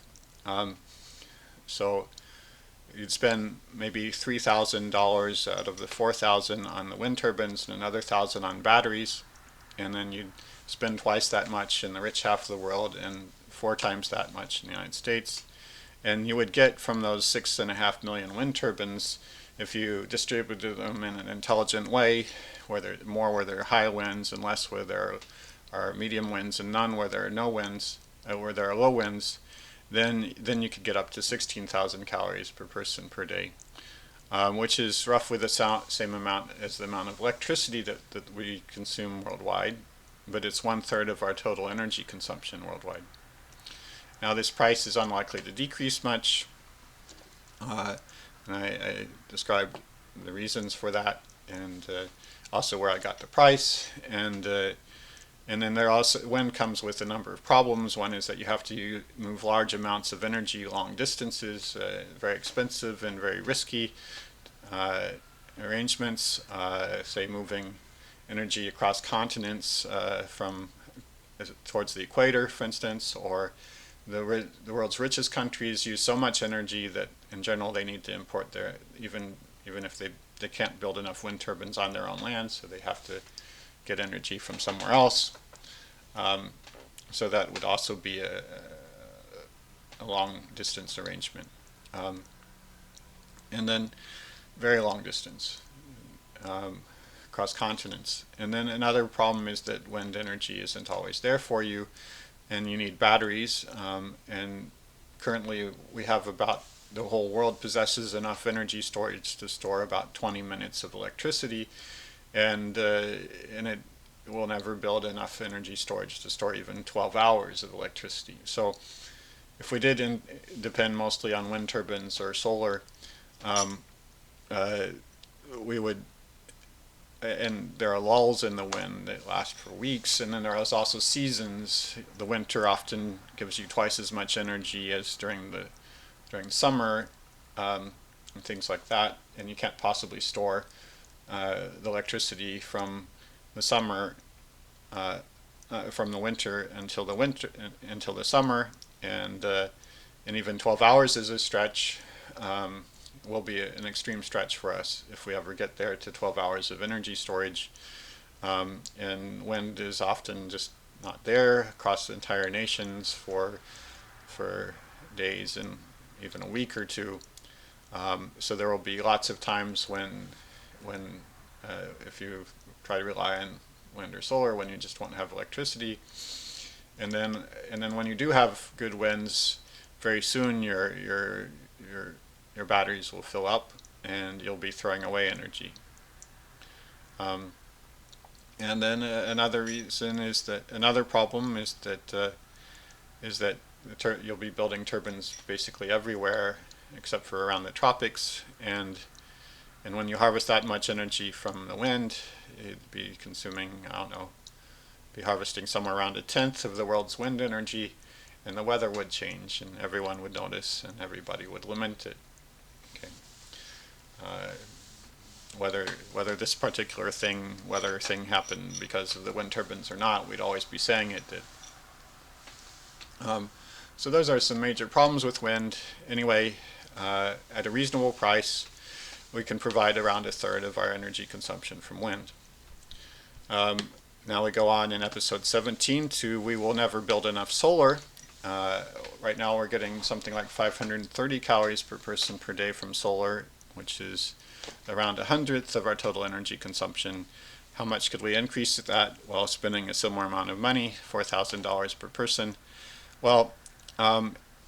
So you'd spend maybe $3,000 out of the 4,000 on the wind turbines and another 1,000 on batteries, and then you'd spend twice that much in the rich half of the world and 4 times that much in the United States. And you would get from those 6.5 million wind turbines, if you distributed them in an intelligent way, where there more where there are high winds and less where there are medium winds, and none where there are no winds, where there are low winds, then you could get up to 16,000 calories per person per day, which is roughly the same amount as the amount of electricity that we consume worldwide, but it's 1/3 of our total energy consumption worldwide. Now this price is unlikely to decrease much, and I described the reasons for that, and also where I got the price, and then there also, wind comes with a number of problems. One is that you have to move large amounts of energy long distances, very expensive and very risky arrangements, say moving energy across continents from towards the equator, for instance, or the world's richest countries use so much energy that in general they need to import their, even if they can't build enough wind turbines on their own land, so they have to get energy from somewhere else. So that would also be a long distance arrangement. And then very long distance across continents. And then another problem is that wind energy isn't always there for you, and you need batteries. And currently we have the whole world possesses enough energy storage to store about 20 minutes of electricity, and it will never build enough energy storage to store even 12 hours of electricity. So if we did depend mostly on wind turbines or solar, we would, and there are lulls in the wind that last for weeks, and then there are also seasons. The winter often gives you twice as much energy as during the summer, and things like that, and you can't possibly store the electricity from the summer, from the winter until the summer, and even 12 hours is a stretch. Will be an extreme stretch for us if we ever get there to 12 hours of energy storage, and wind is often just not there across the entire nations for days and even a week or two. So there will be lots of times when if you try to rely on wind or solar, when you just won't have electricity, and then when you do have good winds, very soon your batteries will fill up and you'll be throwing away energy. And then another problem is that you'll be building turbines basically everywhere except for around the tropics, and when you harvest that much energy from the wind, it'd be consuming, I don't know, be harvesting somewhere around 1/10 of the world's wind energy, and the weather would change, and everyone would notice, and everybody would lament it. Okay. Whether this particular weather thing happened because of the wind turbines or not, we'd always be saying it did. So those are some major problems with wind. Anyway, at a reasonable price, we can provide around 1/3 of our energy consumption from wind. Now we go on in episode 17 to we will never build enough solar. Right now we're getting something like 530 calories per person per day from solar, which is around 1/100th of our total energy consumption. How much could we increase that while spending a similar amount of money, $4,000 per person? Well,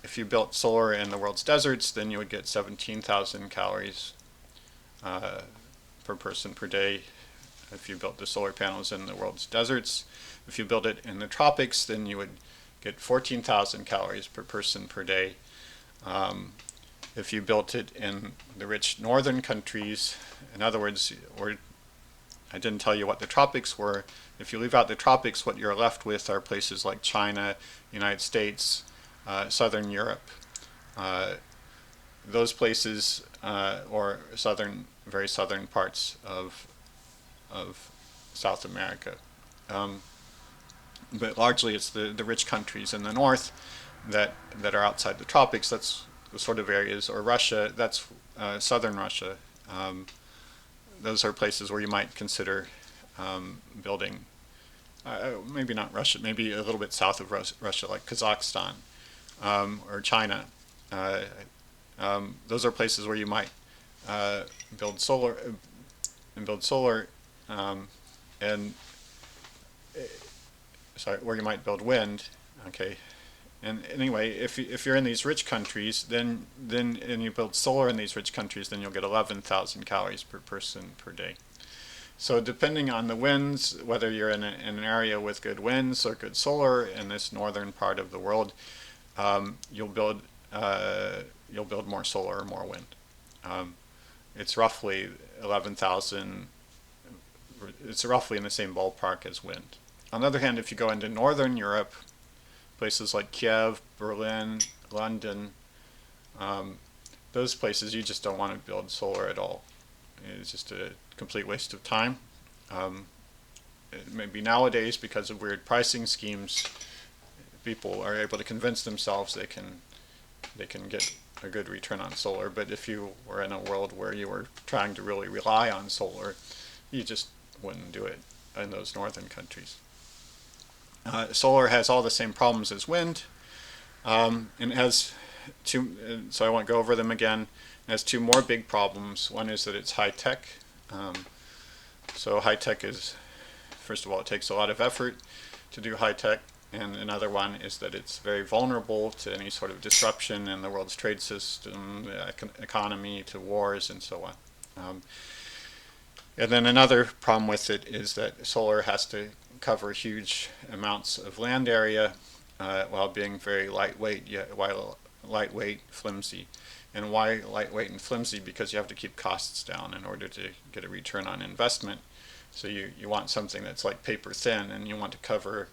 if you built solar in the world's deserts, then you would get 17,000 calories per person per day if you built the solar panels in the world's deserts. If you built it in the tropics, then you would get 14,000 calories per person per day. If you built it in the rich northern countries, in other words, I didn't tell you what the tropics were. If you leave out the tropics, what you're left with are places like China, United States, Southern Europe. those places or very southern parts of South America. But largely it's the rich countries in the north that are outside the tropics. That's the sort of areas, or Russia, that's southern Russia. Those are places where you might consider building, maybe not Russia, maybe a little bit south of Russia, like Kazakhstan or China. Those are places where you might build solar and where you might build wind. Okay, and anyway, if you're in these rich countries, then and you build solar in these rich countries, then you'll get 11,000 calories per person per day. So depending on the winds, whether you're in an area with good winds or good solar in this northern part of the world, you'll build more solar or more wind. It's roughly 11,000. It's roughly in the same ballpark as wind. On the other hand, if you go into northern Europe, places like Kiev, Berlin, London, those places you just don't want to build solar at all. It's just a complete waste of time. Maybe nowadays, because of weird pricing schemes, people are able to convince themselves they can get a good return on solar. But if you were in a world where you were trying to really rely on solar, you just wouldn't do it in those northern countries. Solar has all the same problems as wind, and it has two, so I won't go over them again. It has two more big problems. One is that it's high-tech. So high-tech is, first of all, it takes a lot of effort to do high-tech, and another one is that it's very vulnerable to any sort of disruption in the world's trade system, the economy, to wars, and so on. And then another problem with it is that solar has to cover huge amounts of land area while being very lightweight, flimsy. And why lightweight and flimsy? Because you have to keep costs down in order to get a return on investment. So you want something that's like paper thin, and you want to cover,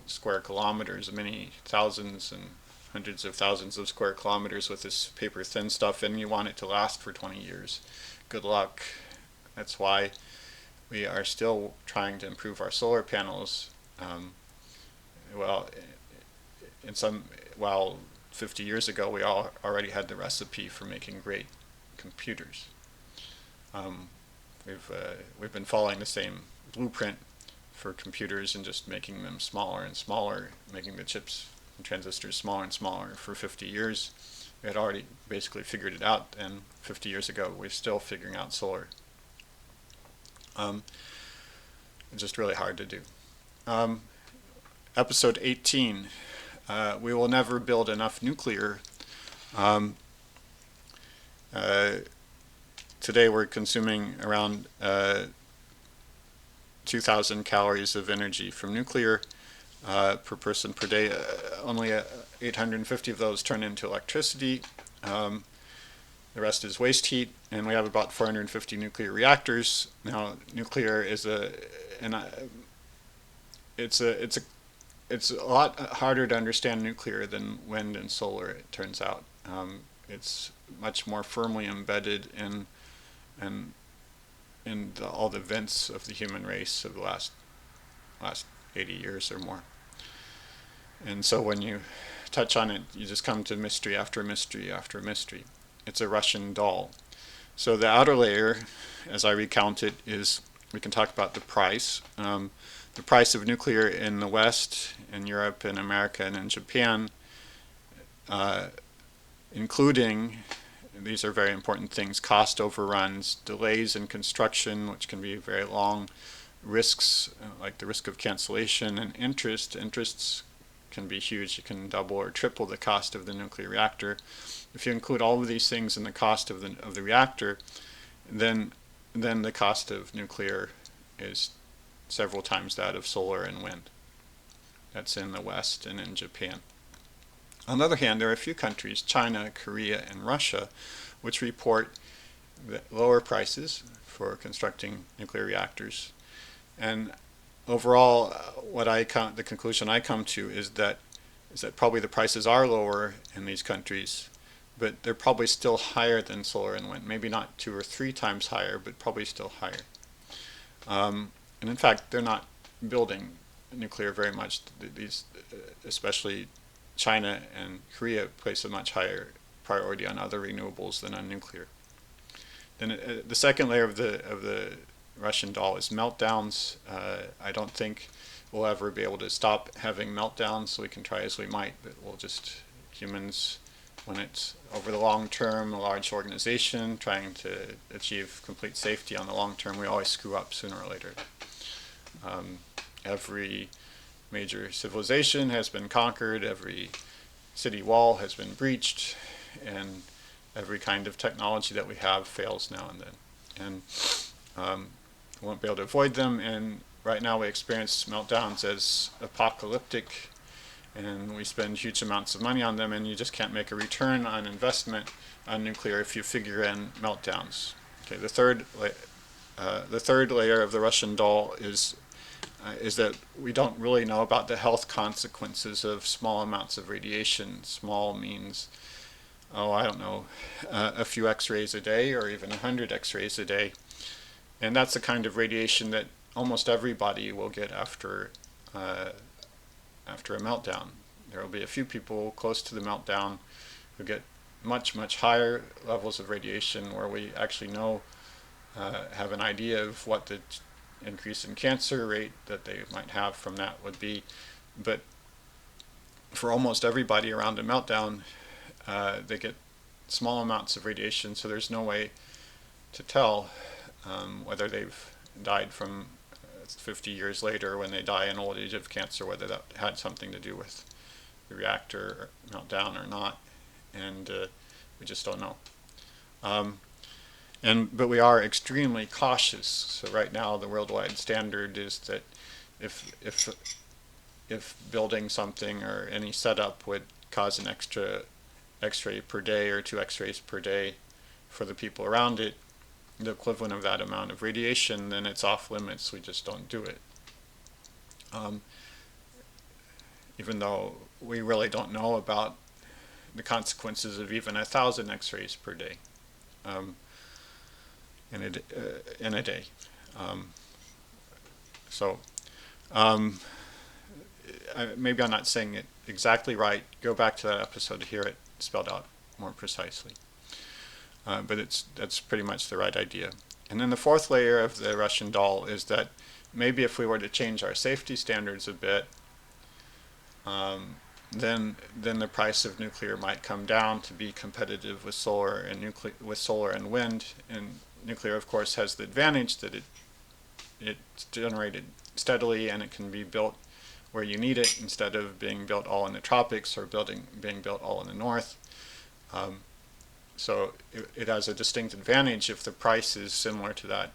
square kilometers, many thousands and hundreds of thousands of square kilometers with this paper thin stuff, and you want it to last for 20 years. Good luck. That's why we are still trying to improve our solar panels. While 50 years ago we already had the recipe for making great computers. We've been following the same blueprint for computers and just making them smaller and smaller, making the chips and transistors smaller and smaller for 50 years. We had already basically figured it out, and 50 years ago we're still figuring out solar. It's just really hard to do. Episode 18, we will never build enough nuclear. Today we're consuming around 2,000 calories of energy from nuclear per person per day. Only 850 of those turn into electricity. The rest is waste heat, and we have about 450 nuclear reactors. Now, nuclear is it's a lot harder to understand nuclear than wind and solar, it turns out. It's much more firmly embedded in all the events of the human race of the last 80 years or more. And so when you touch on it, you just come to mystery after mystery after mystery. It's a Russian doll. So the outer layer, as I recount it, is, we can talk about the price. The price of nuclear in the West, in Europe, in America, and in Japan, including, these are very important things, cost overruns, delays in construction, which can be very long, risks, like the risk of cancellation, and interest. Interests can be huge. You can double or triple the cost of the nuclear reactor. If you include all of these things in the cost of the reactor, then the cost of nuclear is several times that of solar and wind. That's in the West and in Japan. On the other hand, there are a few countries, China, Korea, and Russia, which report lower prices for constructing nuclear reactors. And overall, the conclusion I come to is that probably the prices are lower in these countries but they're probably still higher than solar and wind. Maybe not 2 or 3 times higher, but probably still higher. And in fact, they're not building nuclear very much. These, especially China and Korea, place a much higher priority on other renewables than on nuclear. Then the second layer of the Russian doll is meltdowns. I don't think we'll ever be able to stop having meltdowns. We can try as we might, but we'll just, humans, when it's over the long term, a large organization trying to achieve complete safety on the long term, we always screw up sooner or later. Every major civilization has been conquered, every city wall has been breached, and every kind of technology that we have fails now and then. And we won't be able to avoid them, and right now we experience meltdowns as apocalyptic, and we spend huge amounts of money on them, and you just can't make a return on investment on nuclear if you figure in meltdowns. Okay, the third layer of the Russian doll is that we don't really know about the health consequences of small amounts of radiation. Small means, oh, I don't know, a few X-rays a day or even 100 X-rays a day. And that's the kind of radiation that almost everybody will get after a meltdown. There will be a few people close to the meltdown who get much, much higher levels of radiation where we actually know, have an idea of what the increase in cancer rate that they might have from that would be. But for almost everybody around a meltdown, they get small amounts of radiation, so there's no way to tell whether they've died from 50 years later when they die in old age of cancer, whether that had something to do with the reactor meltdown or not, and we just don't know. But we are extremely cautious. So right now the worldwide standard is that if building something or any setup would cause an extra X-ray per day or 2 X-rays per day for the people around it, the equivalent of that amount of radiation, then it's off limits. We just don't do it. Even though we really don't know about the consequences of even 1,000 X-rays per day. In a day. Maybe I'm not saying it exactly right. Go back to that episode to hear it spelled out more precisely. But that's pretty much the right idea. And then the fourth layer of the Russian doll is that maybe if we were to change our safety standards a bit, then the price of nuclear might come down to be competitive with solar and wind. And nuclear, of course, has the advantage that it's generated steadily and it can be built where you need it instead of being built all in the tropics or being built all in the north. So it has a distinct advantage if the price is similar to that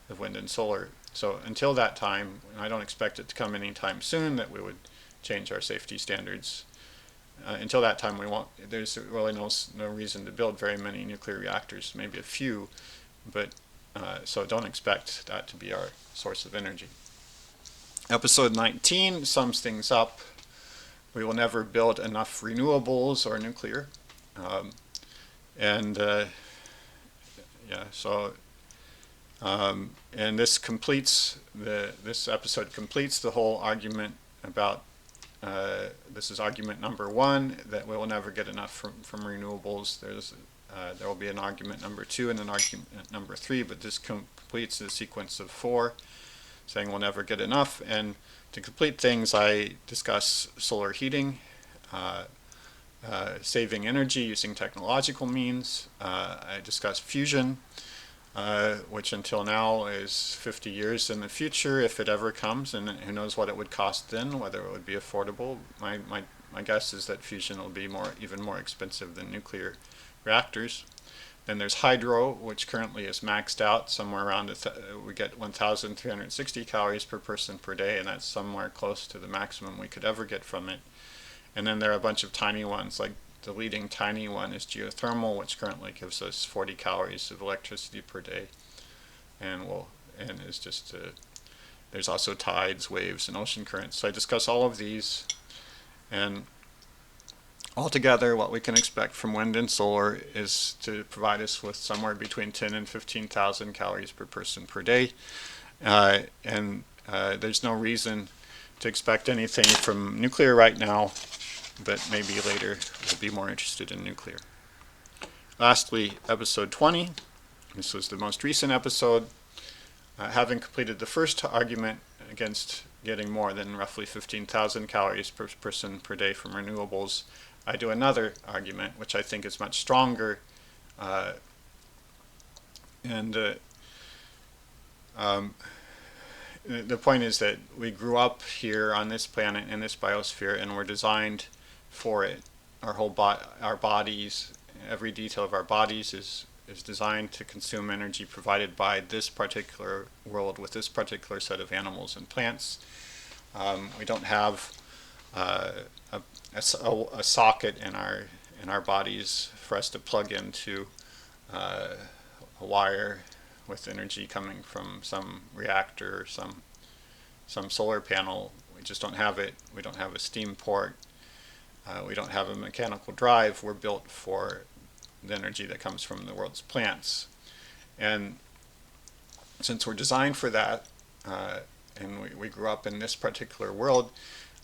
of wind and solar. So until that time, I don't expect it to come anytime soon that we would change our safety standards. Until that time, we won't. There's really no reason to build very many nuclear reactors, maybe a few, but so don't expect that to be our source of energy. Episode 19 sums things up. We will never build enough renewables or nuclear. And this completes this episode completes the whole argument about this is argument number 1, that we will never get enough from renewables. There will be an argument number 2 and an argument number 3, but this completes the sequence of 4, saying we'll never get enough. And to complete things, I discuss solar heating, saving energy using technological means. I discuss fusion, which until now is 50 years in the future, if it ever comes, and who knows what it would cost then, whether it would be affordable. My guess is that fusion will be even more expensive than nuclear reactors. Then there's hydro, which currently is maxed out somewhere around, we get 1,360 calories per person per day, and that's somewhere close to the maximum we could ever get from it. And then there are a bunch of tiny ones, like the leading tiny one is geothermal, which currently gives us 40 calories of electricity per day, and is just there's also tides, waves, and ocean currents. So I discuss all of these, and Altogether, what we can expect from wind and solar is to provide us with somewhere between 10 and 15,000 calories per person per day. And there's no reason to expect anything from nuclear right now, but maybe later we'll be more interested in nuclear. Lastly, episode 20. This was the most recent episode. Having completed the first argument against getting more than roughly 15,000 calories per person per day from renewables, I do another argument, which I think is much stronger, and the point is that we grew up here on this planet in this biosphere, and we're designed for it. Our bodies, every detail of our bodies is designed to consume energy provided by this particular world with this particular set of animals and plants. We don't have a socket in our bodies for us to plug into a wire with energy coming from some reactor or some solar panel. We just don't have it. We don't have a steam port. We don't have a mechanical drive. We're built for the energy that comes from the world's plants. And since we're designed for that, and we grew up in this particular world,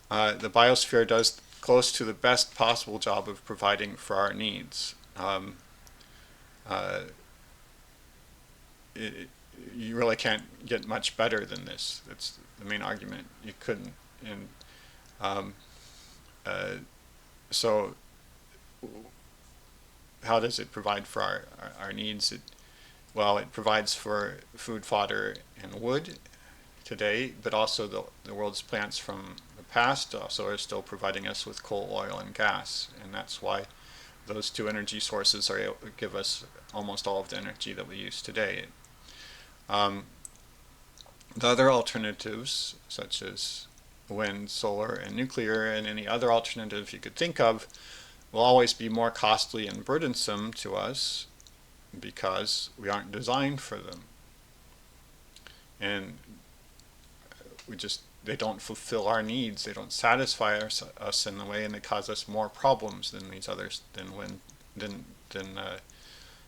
the biosphere does close to the best possible job of providing for our needs. You really can't get much better than this. That's the main argument. You couldn't. And so how does it provide for our needs? Well, it provides for food, fodder, and wood today, but also the world's plants from the past also are still providing us with coal, oil, and gas, and that's why those two energy sources are able to give us almost all of the energy that we use today. The other alternatives, such as wind, solar, and nuclear, and any other alternative you could think of, will always be more costly and burdensome to us because we aren't designed for them. And they don't fulfill our needs. They don't satisfy us in the way, and they cause us more problems than these others, than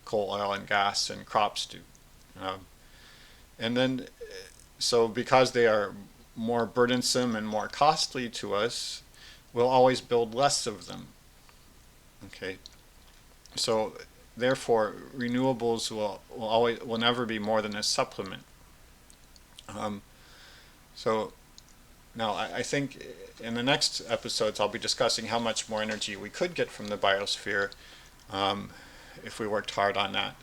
coal, oil, and gas and crops do. And then, so because they are more burdensome and more costly to us, we'll always build less of them. Okay, so therefore, renewables will never be more than a supplement. So now I think in the next episodes I'll be discussing how much more energy we could get from the biosphere if we worked hard on that.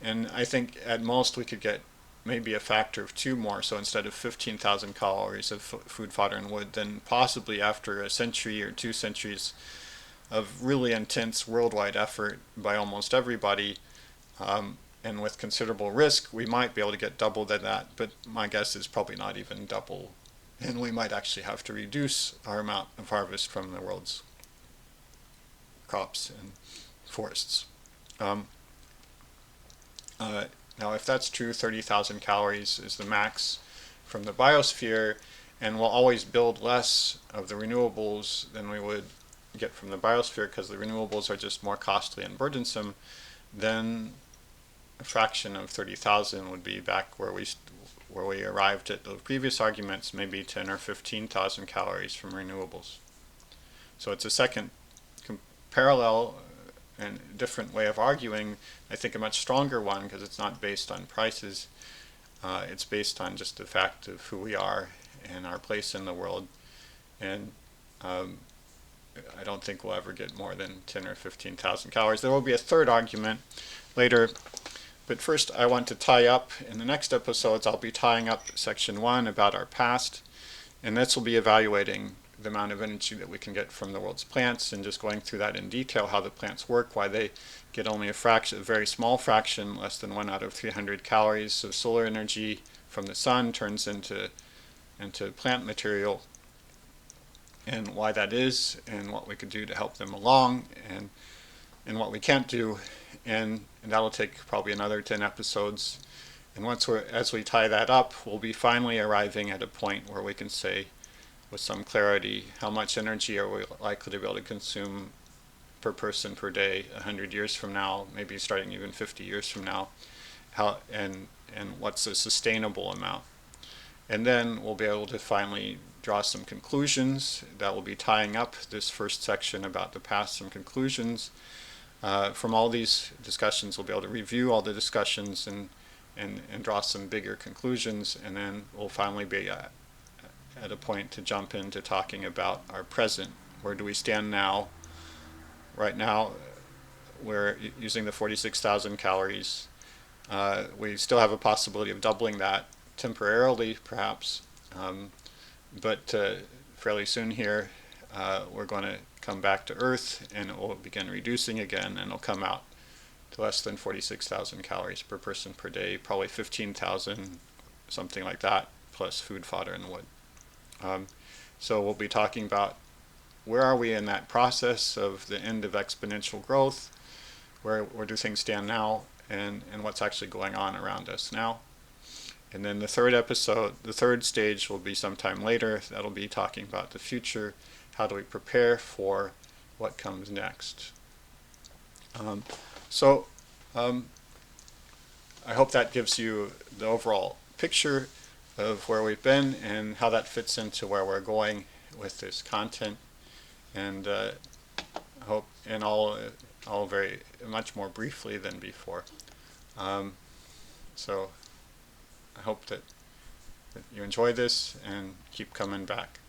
And I think at most we could get maybe a factor of 2 more. So instead of 15,000 calories of food, fodder, and wood, then possibly after a century or 2 centuries of really intense worldwide effort by almost everybody, and with considerable risk, we might be able to get double that, but my guess is probably not even double, and we might actually have to reduce our amount of harvest from the world's crops and forests. Now, if that's true, 30,000 calories is the max from the biosphere, and we'll always build less of the renewables than we would get from the biosphere because the renewables are just more costly and burdensome. Then a fraction of 30,000 would be back where we arrived at the previous arguments, maybe 10 or 15,000 calories from renewables. So it's a second parallel and different way of arguing, I think a much stronger one because it's not based on prices. It's based on just the fact of who we are and our place in the world. And I don't think we'll ever get more than 10 or 15,000 calories. There will be a third argument later, but first I want to tie up, in the next episodes I'll be tying up section 1 about our past, and this will be evaluating the amount of energy that we can get from the world's plants and just going through that in detail, how the plants work, why they get only a very small fraction, less than 1 out of 300 calories. So solar energy from the sun turns into plant material, and why that is, and what we could do to help them along, and what we can't do, and that'll take probably another 10 episodes. And as we tie that up, we'll be finally arriving at a point where we can say with some clarity how much energy are we likely to be able to consume per person per day 100 years from now, maybe starting even 50 years from now, and what's a sustainable amount. And then we'll be able to finally draw some conclusions that will be tying up this first section about the past, some conclusions. From all these discussions, we'll be able to review all the discussions and draw some bigger conclusions, and then we'll finally be at a point to jump into talking about our present. Where do we stand now? Right now, we're using the 46,000 calories. We still have a possibility of doubling that temporarily, perhaps, but fairly soon here, we're going to come back to Earth, and it will begin reducing again, and it'll come out to less than 46,000 calories per person per day, probably 15,000, something like that, plus food, fodder, and wood. So we'll be talking about where are we in that process of the end of exponential growth, where do things stand now, and what's actually going on around us now. And then the third episode, the third stage will be sometime later. That'll be talking about the future. How do we prepare for what comes next? I hope that gives you the overall picture of where we've been and how that fits into where we're going with this content. And I hope, and all very much more briefly than before. So I hope that you enjoy this and keep coming back.